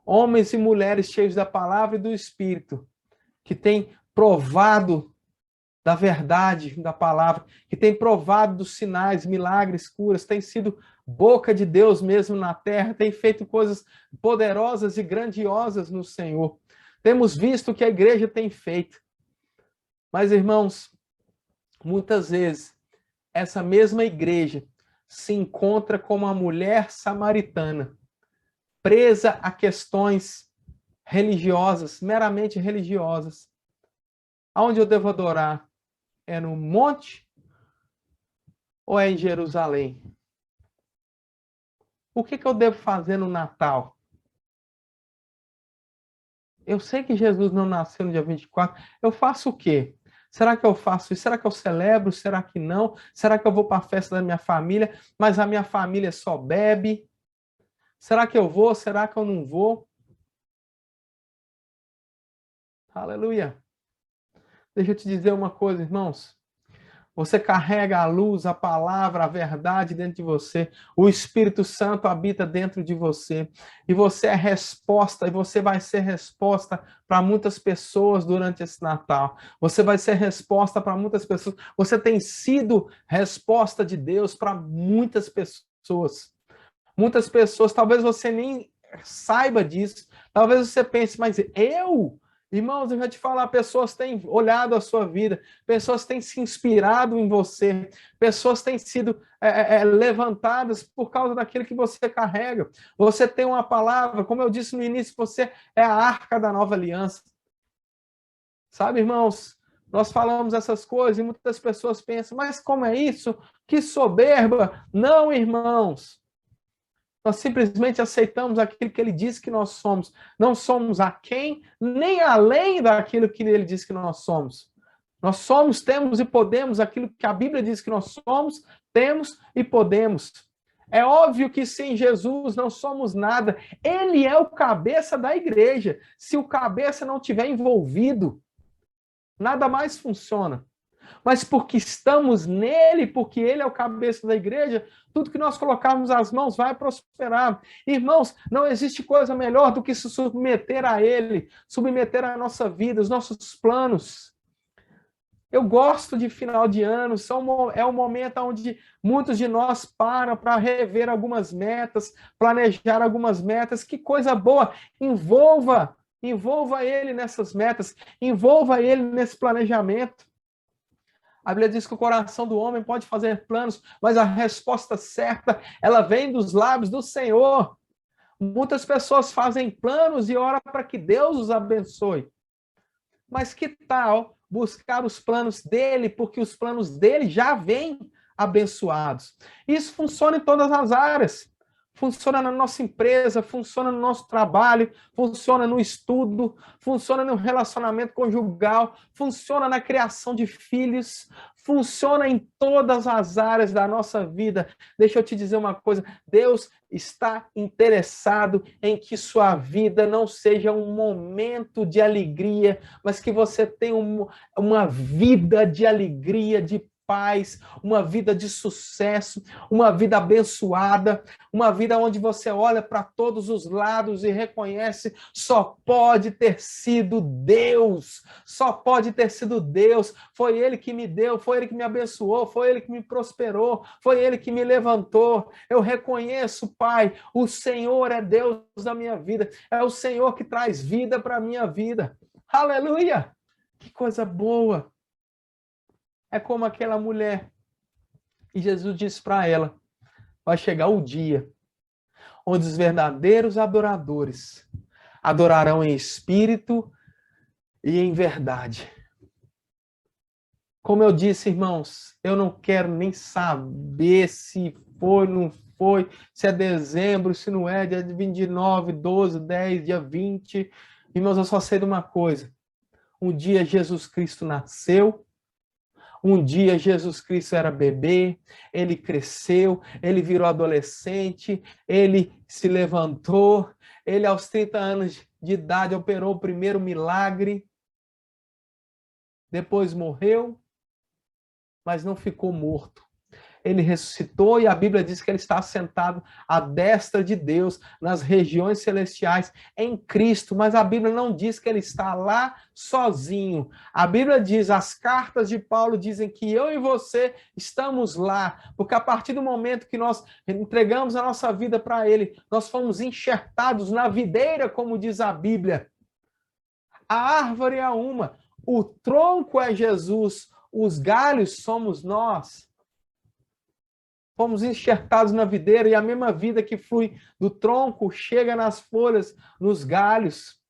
Homens e mulheres cheios da palavra e do Espírito, que têm provado da verdade da palavra, que têm provado dos sinais, milagres, curas, têm sido boca de Deus mesmo na terra, têm feito coisas poderosas e grandiosas no Senhor. Temos visto o que a igreja tem feito. Mas, irmãos, muitas vezes, essa mesma igreja se encontra como uma mulher samaritana, presa a questões religiosas, meramente religiosas. Aonde eu devo adorar? É no monte ou é em Jerusalém? O que eu devo fazer no Natal? Eu sei que Jesus não nasceu no dia 24. Eu faço o quê? Será que eu faço isso? Será que eu celebro? Será que não? Será que eu vou para a festa da minha família, mas a minha família só bebe? Será que eu vou? Será que eu não vou? Aleluia. Deixa eu te dizer uma coisa, irmãos. Você carrega a luz, a palavra, a verdade dentro de você. O Espírito Santo habita dentro de você. E você é resposta, e você vai ser resposta para muitas pessoas durante esse Natal. Você vai ser resposta para muitas pessoas. Você tem sido resposta de Deus para muitas pessoas. Muitas pessoas, talvez você nem saiba disso. Talvez você pense, mas eu... Irmãos, eu já te falar, pessoas têm olhado a sua vida, pessoas têm se inspirado em você, pessoas têm sido levantadas por causa daquilo que você carrega. Você tem uma palavra, como eu disse no início, você é a arca da nova aliança. Sabe, irmãos, nós falamos essas coisas e muitas pessoas pensam, mas como é isso? Que soberba! Não, irmãos. Nós simplesmente aceitamos aquilo que ele disse que nós somos. Não somos aquém, nem além daquilo que ele disse que nós somos. Nós somos, temos e podemos aquilo que a Bíblia diz que nós somos, temos e podemos. É óbvio que sem Jesus não somos nada. Ele é o cabeça da igreja. Se o cabeça não estiver envolvido, nada mais funciona. Mas porque estamos nele, porque ele é o cabeça da igreja, tudo que nós colocarmos as mãos vai prosperar. Irmãos, não existe coisa melhor do que se submeter a ele, submeter a nossa vida, os nossos planos. Eu gosto de final de ano, é um momento onde muitos de nós param para rever algumas metas, planejar algumas metas. Que coisa boa! Envolva ele nessas metas, envolva ele nesse planejamento. A Bíblia diz que o coração do homem pode fazer planos, mas a resposta certa, ela vem dos lábios do Senhor. Muitas pessoas fazem planos e oram para que Deus os abençoe. Mas que tal buscar os planos dele, porque os planos dele já vêm abençoados. Isso funciona em todas as áreas. Funciona na nossa empresa, funciona no nosso trabalho, funciona no estudo, funciona no relacionamento conjugal, funciona na criação de filhos, funciona em todas as áreas da nossa vida. Deixa eu te dizer uma coisa, Deus está interessado em que sua vida não seja um momento de alegria, mas que você tenha uma vida de alegria, de paz, uma vida de sucesso, uma vida abençoada, uma vida onde você olha para todos os lados e reconhece, só pode ter sido Deus, só pode ter sido Deus, foi Ele que me deu, foi Ele que me abençoou, foi Ele que me prosperou, foi Ele que me levantou. Eu reconheço, Pai, o Senhor é Deus da minha vida, é o Senhor que traz vida para a minha vida. Aleluia! Que coisa boa! É como aquela mulher. E Jesus disse para ela, vai chegar o dia onde os verdadeiros adoradores adorarão em espírito e em verdade. Como eu disse, irmãos, eu não quero nem saber se foi, não foi, se é dezembro, se não é, dia 29, 12, 10, dia 20. Irmãos, eu só sei de uma coisa. Um dia Jesus Cristo nasceu. Um dia Jesus Cristo era bebê, ele cresceu, ele virou adolescente, ele se levantou, ele aos 30 anos de idade operou o primeiro milagre, depois morreu, mas não ficou morto. Ele ressuscitou e a Bíblia diz que ele está sentado à destra de Deus, nas regiões celestiais, em Cristo, mas a Bíblia não diz que ele está lá sozinho. A Bíblia diz, as cartas de Paulo dizem que eu e você estamos lá, porque a partir do momento que nós entregamos a nossa vida para ele, nós fomos enxertados na videira, como diz a Bíblia. A árvore é uma, o tronco é Jesus, os galhos somos nós. Fomos enxertados na videira e a mesma vida que flui do tronco chega nas folhas, nos galhos.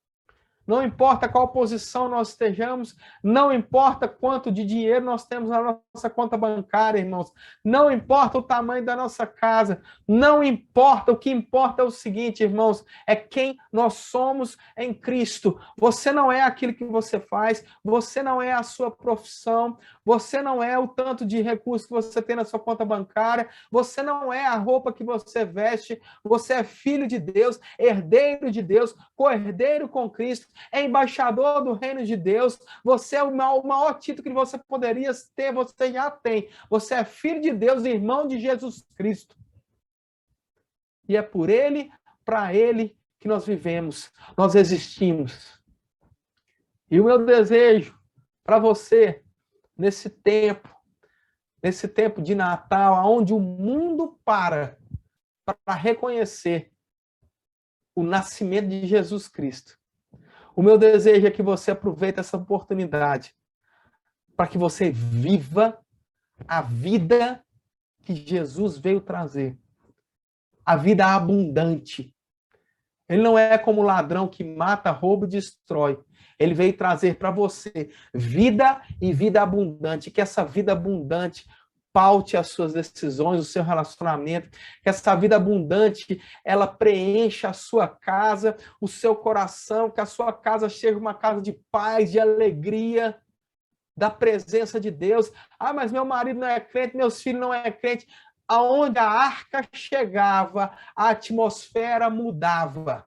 Não importa qual posição nós estejamos, não importa quanto de dinheiro nós temos na nossa conta bancária, irmãos. Não importa o tamanho da nossa casa, não importa, o que importa é o seguinte, irmãos, é quem nós somos em Cristo. Você não é aquilo que você faz, você não é a sua profissão, você não é o tanto de recursos que você tem na sua conta bancária, você não é a roupa que você veste, você é filho de Deus, herdeiro de Deus, co-herdeiro com Cristo, é embaixador do reino de Deus, você é o maior título que você poderia ter, você já tem. Você é filho de Deus, irmão de Jesus Cristo. E é por ele, para ele, que nós vivemos, nós existimos. E o meu desejo para você, nesse tempo de Natal, onde o mundo para reconhecer o nascimento de Jesus Cristo. O meu desejo é que você aproveite essa oportunidade para que você viva a vida que Jesus veio trazer. A vida abundante. Ele não é como o ladrão que mata, rouba e destrói. Ele veio trazer para você vida e vida abundante. Que essa vida abundante paute as suas decisões, o seu relacionamento. Que essa vida abundante, ela preencha a sua casa, o seu coração. Que a sua casa seja uma casa de paz, de alegria, da presença de Deus. Ah, mas meu marido não é crente, meus filhos não é crente. Aonde a arca chegava, a atmosfera mudava.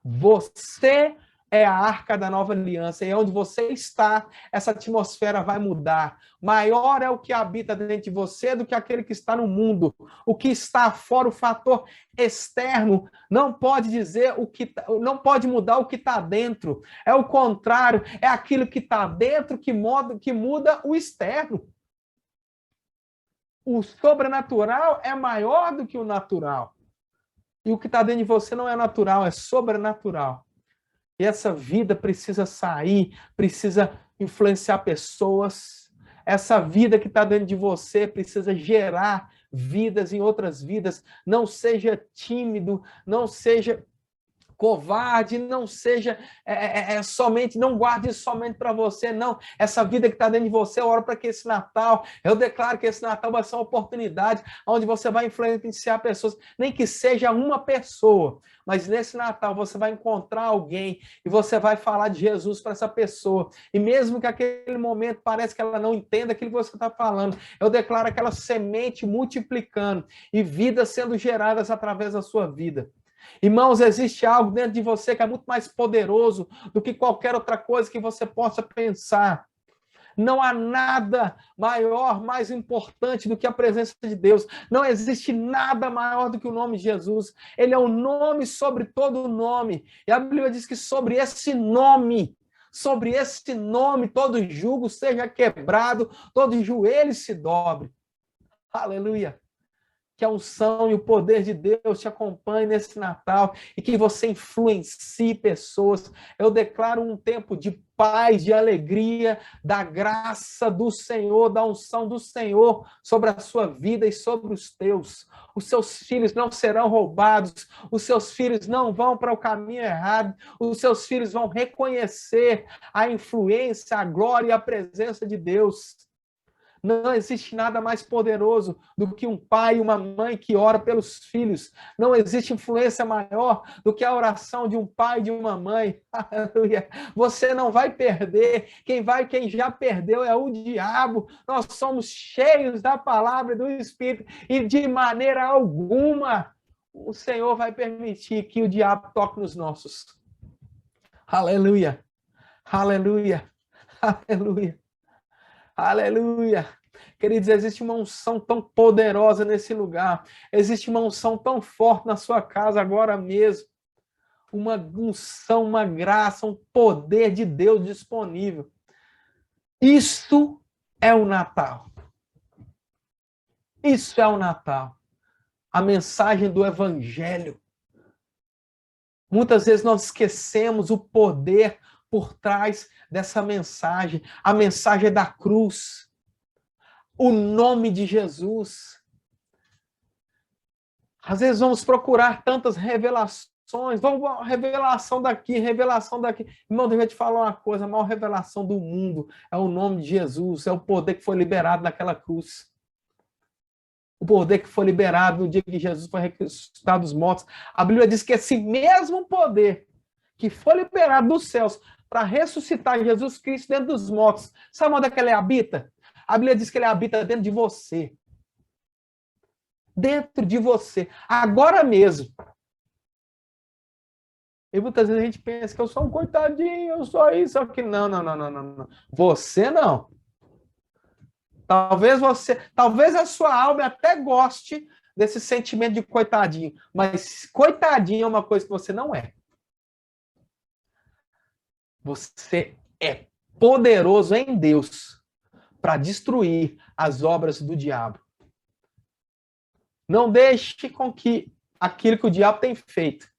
Você é a arca da nova aliança, e onde você está, essa atmosfera vai mudar. Maior é o que habita dentro de você do que aquele que está no mundo. O que está fora, o fator externo, não pode dizer o que, não pode mudar o que está dentro. É o contrário, é aquilo que está dentro que muda o externo. O sobrenatural é maior do que o natural. E o que está dentro de você não é natural, é sobrenatural. E essa vida precisa sair, precisa influenciar pessoas. Essa vida que está dentro de você precisa gerar vidas em outras vidas. Não seja tímido, não seja covarde, não seja somente, não guarde somente para você, não. Essa vida que está dentro de você, eu oro para que esse Natal, eu declaro que esse Natal vai ser uma oportunidade onde você vai influenciar pessoas, nem que seja uma pessoa, mas nesse Natal você vai encontrar alguém e você vai falar de Jesus para essa pessoa. E mesmo que aquele momento pareça que ela não entenda aquilo que você está falando, eu declaro aquela semente multiplicando e vidas sendo geradas através da sua vida. Irmãos, existe algo dentro de você que é muito mais poderoso do que qualquer outra coisa que você possa pensar. Não há nada maior, mais importante do que a presença de Deus. Não existe nada maior do que o nome de Jesus. Ele é o nome sobre todo nome. E a Bíblia diz que sobre esse nome, todo jugo seja quebrado, todo joelho se dobre. Aleluia. Que a unção e o poder de Deus te acompanhe nesse Natal e que você influencie pessoas. Eu declaro um tempo de paz, de alegria, da graça do Senhor, da unção do Senhor sobre a sua vida e sobre os teus. Os seus filhos não serão roubados, os seus filhos não vão para o caminho errado, os seus filhos vão reconhecer a influência, a glória e a presença de Deus. Não existe nada mais poderoso do que um pai e uma mãe que ora pelos filhos. Não existe influência maior do que a oração de um pai e de uma mãe. Aleluia. Você não vai perder. Quem já perdeu é o diabo. Nós somos cheios da palavra e do Espírito e de maneira alguma o Senhor vai permitir que o diabo toque nos nossos. Aleluia. Aleluia. Aleluia. Aleluia! Queridos, existe uma unção tão poderosa nesse lugar. Existe uma unção tão forte na sua casa agora mesmo. Uma unção, uma graça, um poder de Deus disponível. Isso é o Natal. Isso é o Natal. A mensagem do Evangelho. Muitas vezes nós esquecemos o poder por trás dessa mensagem, a mensagem da cruz, o nome de Jesus. Às vezes vamos procurar tantas revelações, vamos revelação daqui. Irmão, deixa eu te falar uma coisa, a maior revelação do mundo é o nome de Jesus, é o poder que foi liberado naquela cruz. O poder que foi liberado no dia que Jesus foi ressuscitado dos mortos. A Bíblia diz que esse mesmo poder que foi liberado dos céus para ressuscitar Jesus Cristo dentro dos mortos. Sabe onde é que ele habita? A Bíblia diz que ele habita dentro de você. Dentro de você. Agora mesmo. E muitas vezes a gente pensa que eu sou um coitadinho, eu sou isso, só que não. Você não. Talvez a sua alma até goste desse sentimento de coitadinho, mas coitadinho é uma coisa que você não é. Você é poderoso em Deus para destruir as obras do diabo. Não deixe com que aquilo que o diabo tem feito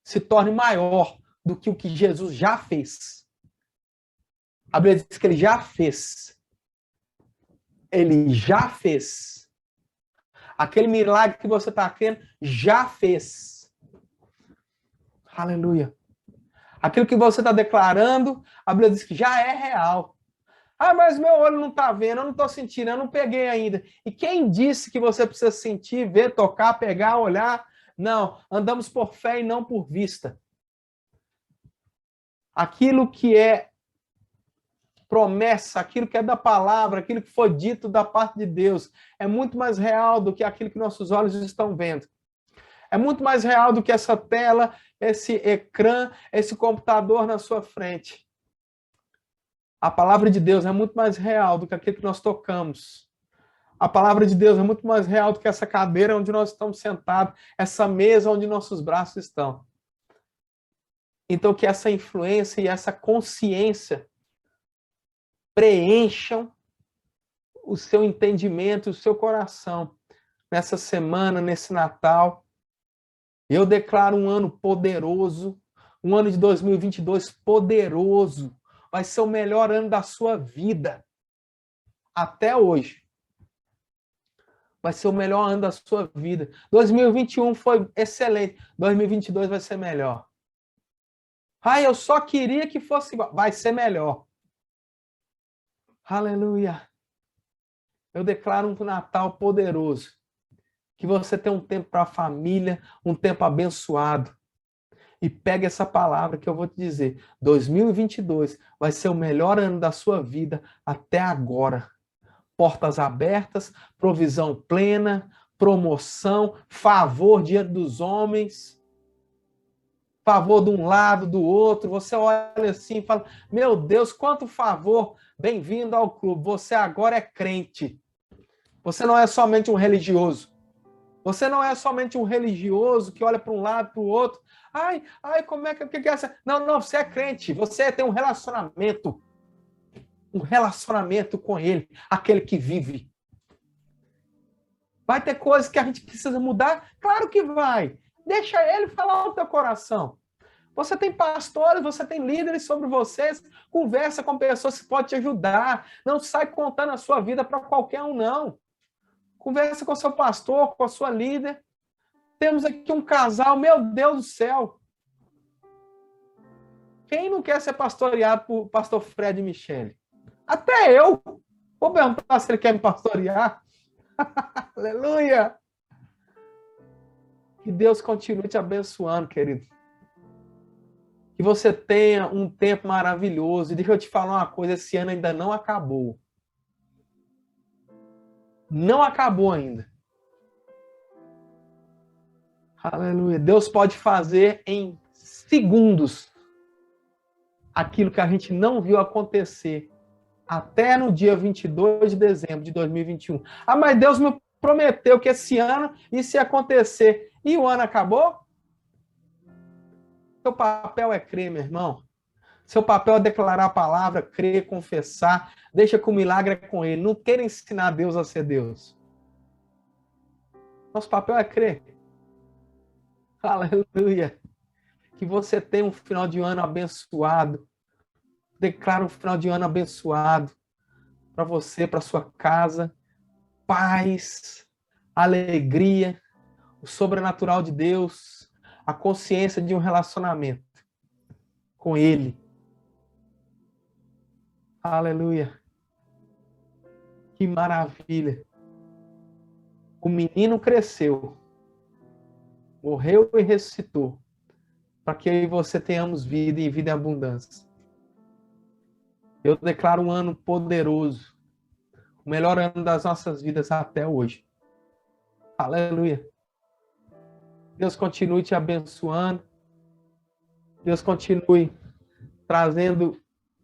se torne maior do que o que Jesus já fez. A Bíblia diz que ele já fez. Ele já fez. Aquele milagre que você está crendo, já fez. Aleluia. Aquilo que você está declarando, a Bíblia diz que já é real. Ah, mas meu olho não está vendo, eu não estou sentindo, eu não peguei ainda. E quem disse que você precisa sentir, ver, tocar, pegar, olhar? Não, andamos por fé e não por vista. Aquilo que é promessa, aquilo que é da palavra, aquilo que foi dito da parte de Deus, é muito mais real do que aquilo que nossos olhos estão vendo. É muito mais real do que essa tela, esse ecrã, esse computador na sua frente. A palavra de Deus é muito mais real do que aquilo que nós tocamos. A palavra de Deus é muito mais real do que essa cadeira onde nós estamos sentados, essa mesa onde nossos braços estão. Então, que essa influência e essa consciência preencham o seu entendimento, o seu coração nessa semana, nesse Natal. Eu declaro um ano poderoso, um ano de 2022 poderoso. Vai ser o melhor ano da sua vida. Até hoje. Vai ser o melhor ano da sua vida. 2021 foi excelente. 2022 vai ser melhor. Ah, eu só queria que fosse igual. Vai ser melhor. Aleluia. Eu declaro um Natal poderoso. Que você tenha um tempo para a família, um tempo abençoado. E pega essa palavra que eu vou te dizer. 2022 vai ser o melhor ano da sua vida até agora. Portas abertas, provisão plena, promoção, favor diante dos homens, favor de um lado, do outro. Você olha assim e fala, meu Deus, quanto favor, bem-vindo ao clube. Você agora é crente. Você não é somente um religioso. Você não é somente um religioso que olha para um lado, para o outro. Ai, como é que é essa? Não, você é crente. Você tem um relacionamento. Um relacionamento com ele, aquele que vive. Vai ter coisas que a gente precisa mudar? Claro que vai. Deixa ele falar no teu coração. Você tem pastores, você tem líderes sobre vocês. Conversa com pessoas que podem te ajudar. Não sai contando a sua vida para qualquer um, não. Conversa com o seu pastor, com a sua líder. Temos aqui um casal, meu Deus do céu. Quem não quer ser pastoreado por pastor Fred e Michele? Até eu. Vou perguntar se ele quer me pastorear. Aleluia. Que Deus continue te abençoando, querido. Que você tenha um tempo maravilhoso. E deixa eu te falar uma coisa, esse ano ainda não acabou. Não acabou ainda. Aleluia. Deus pode fazer em segundos aquilo que a gente não viu acontecer até no dia 22 de dezembro de 2021. Ah, mas Deus me prometeu que esse ano isso ia acontecer. E o ano acabou? Seu papel é crer, meu irmão. Seu papel é declarar a palavra, crer, confessar. Deixa que o milagre é com ele. Não queira ensinar Deus a ser Deus. Nosso papel é crer. Aleluia. Que você tenha um final de ano abençoado. Declara um final de ano abençoado para você, para sua casa. Paz, alegria, o sobrenatural de Deus, a consciência de um relacionamento com Ele. Aleluia. Que maravilha. O menino cresceu, morreu e ressuscitou, para que eu e você tenhamos vida e vida em abundância. Eu declaro um ano poderoso, o melhor ano das nossas vidas até hoje. Aleluia. Deus continue te abençoando. Deus continue trazendo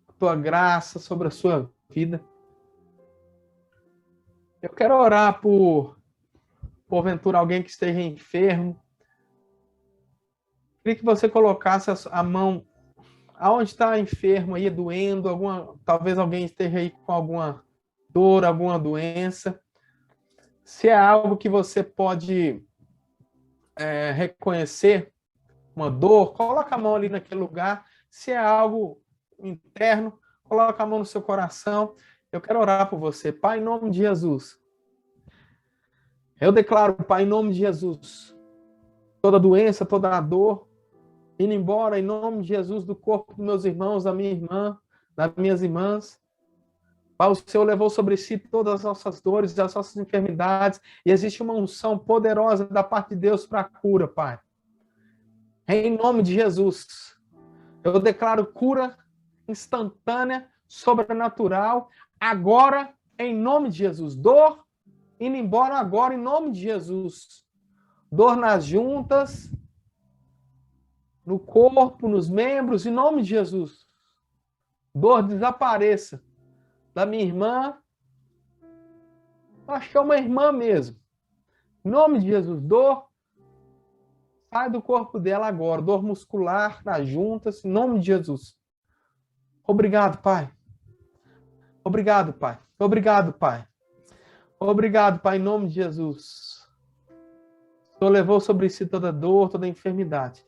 a tua graça sobre a sua vida. Eu quero orar porventura, alguém que esteja enfermo. Queria que você colocasse a mão aonde está enfermo aí, doendo, talvez alguém esteja aí com alguma dor, alguma doença. Se é algo que você pode reconhecer, uma dor, coloca a mão ali naquele lugar. Se é algo interno, coloca a mão no seu coração. Eu quero orar por você. Pai, em nome de Jesus. Eu declaro, Pai, em nome de Jesus, toda doença, toda dor, indo embora, em nome de Jesus, do corpo dos meus irmãos, da minha irmã, das minhas irmãs. Pai, o Senhor levou sobre si todas as nossas dores, as nossas enfermidades, e existe uma unção poderosa da parte de Deus para a cura, Pai. Em nome de Jesus, eu declaro cura instantânea, sobrenatural, agora, em nome de Jesus. Dor, indo embora agora, em nome de Jesus. Dor nas juntas, no corpo, nos membros, em nome de Jesus. Dor desapareça da minha irmã. Acho que é uma irmã mesmo. Em nome de Jesus, dor sai do corpo dela agora. Dor muscular nas juntas, em nome de Jesus. Obrigado, Pai. Obrigado, Pai. Obrigado, Pai. Obrigado, Pai, em nome de Jesus. O Senhor levou sobre si toda dor, toda enfermidade,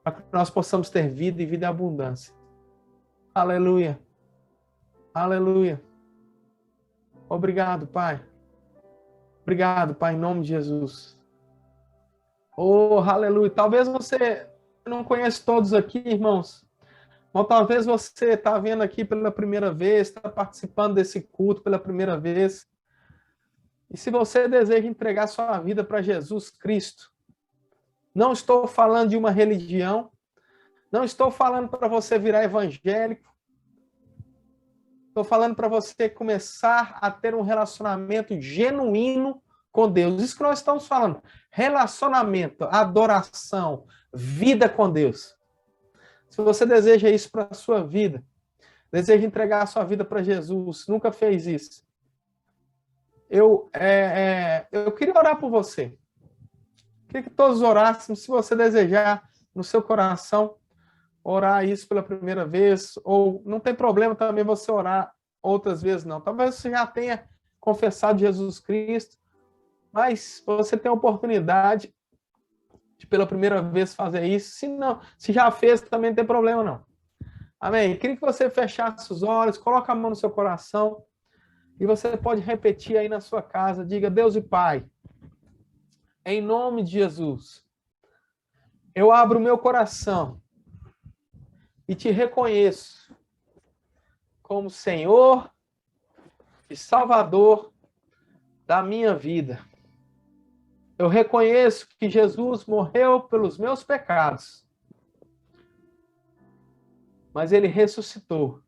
para que nós possamos ter vida e vida em abundância. Aleluia. Aleluia. Obrigado, Pai. Obrigado, Pai, em nome de Jesus. Oh, aleluia. Talvez você não conheça todos aqui, irmãos. Mas talvez você está vendo aqui pela primeira vez, está participando desse culto pela primeira vez. E se você deseja entregar sua vida para Jesus Cristo, não estou falando de uma religião, não estou falando para você virar evangélico, estou falando para você começar a ter um relacionamento genuíno com Deus. Isso que nós estamos falando. Relacionamento, adoração, vida com Deus. Se você deseja isso para a sua vida, deseja entregar a sua vida para Jesus, nunca fez isso, eu queria orar por você. Queria que todos orassem, se você desejar, no seu coração, orar isso pela primeira vez, ou não tem problema também você orar outras vezes, não. Talvez você já tenha confessado Jesus Cristo, mas você tem a oportunidade de pela primeira vez fazer isso. Se não, se já fez, também não tem problema, não. Amém? Queria que você fechasse os olhos, coloque a mão no seu coração, e você pode repetir aí na sua casa, diga: Deus e Pai, em nome de Jesus, eu abro o meu coração e te reconheço como Senhor e Salvador da minha vida. Eu reconheço que Jesus morreu pelos meus pecados, mas ele ressuscitou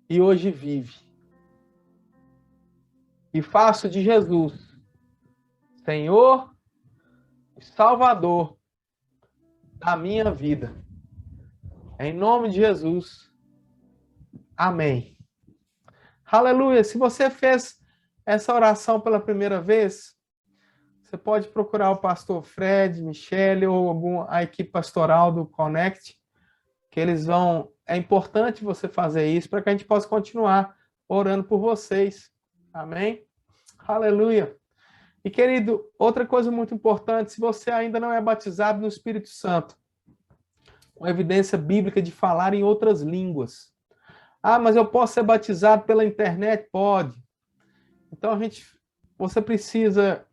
e hoje vive. E faço de Jesus Senhor e Salvador da minha vida. Em nome de Jesus. Amém. Aleluia. Se você fez essa oração pela primeira vez, você pode procurar o pastor Fred, Michele ou a equipe pastoral do Connect, que eles vão... É importante você fazer isso para que a gente possa continuar orando por vocês. Amém? Aleluia. E, querido, outra coisa muito importante, se você ainda não é batizado no Espírito Santo, com evidência bíblica de falar em outras línguas. Ah, mas eu posso ser batizado pela internet? Pode. Então, você precisa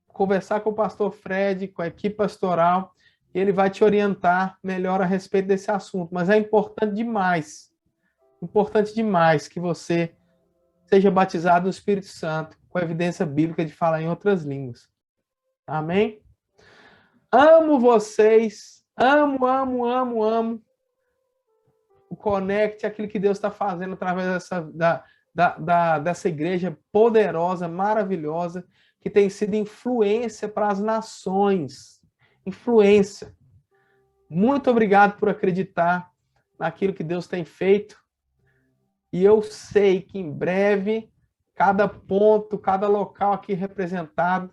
conversar com o pastor Fred, com a equipe pastoral, e ele vai te orientar melhor a respeito desse assunto. Mas é importante demais que você seja batizado no Espírito Santo, com evidência bíblica de falar em outras línguas. Amém? Amo vocês, amo o Connect, aquilo que Deus está fazendo através dessa igreja poderosa, maravilhosa, que tem sido influência para as nações. Influência. Muito obrigado por acreditar naquilo que Deus tem feito. E eu sei que em breve, cada ponto, cada local aqui representado,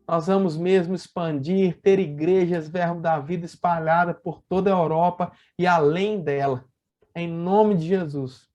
nós vamos mesmo expandir, ter igrejas Verbo da Vida espalhadas por toda a Europa e além dela. Em nome de Jesus.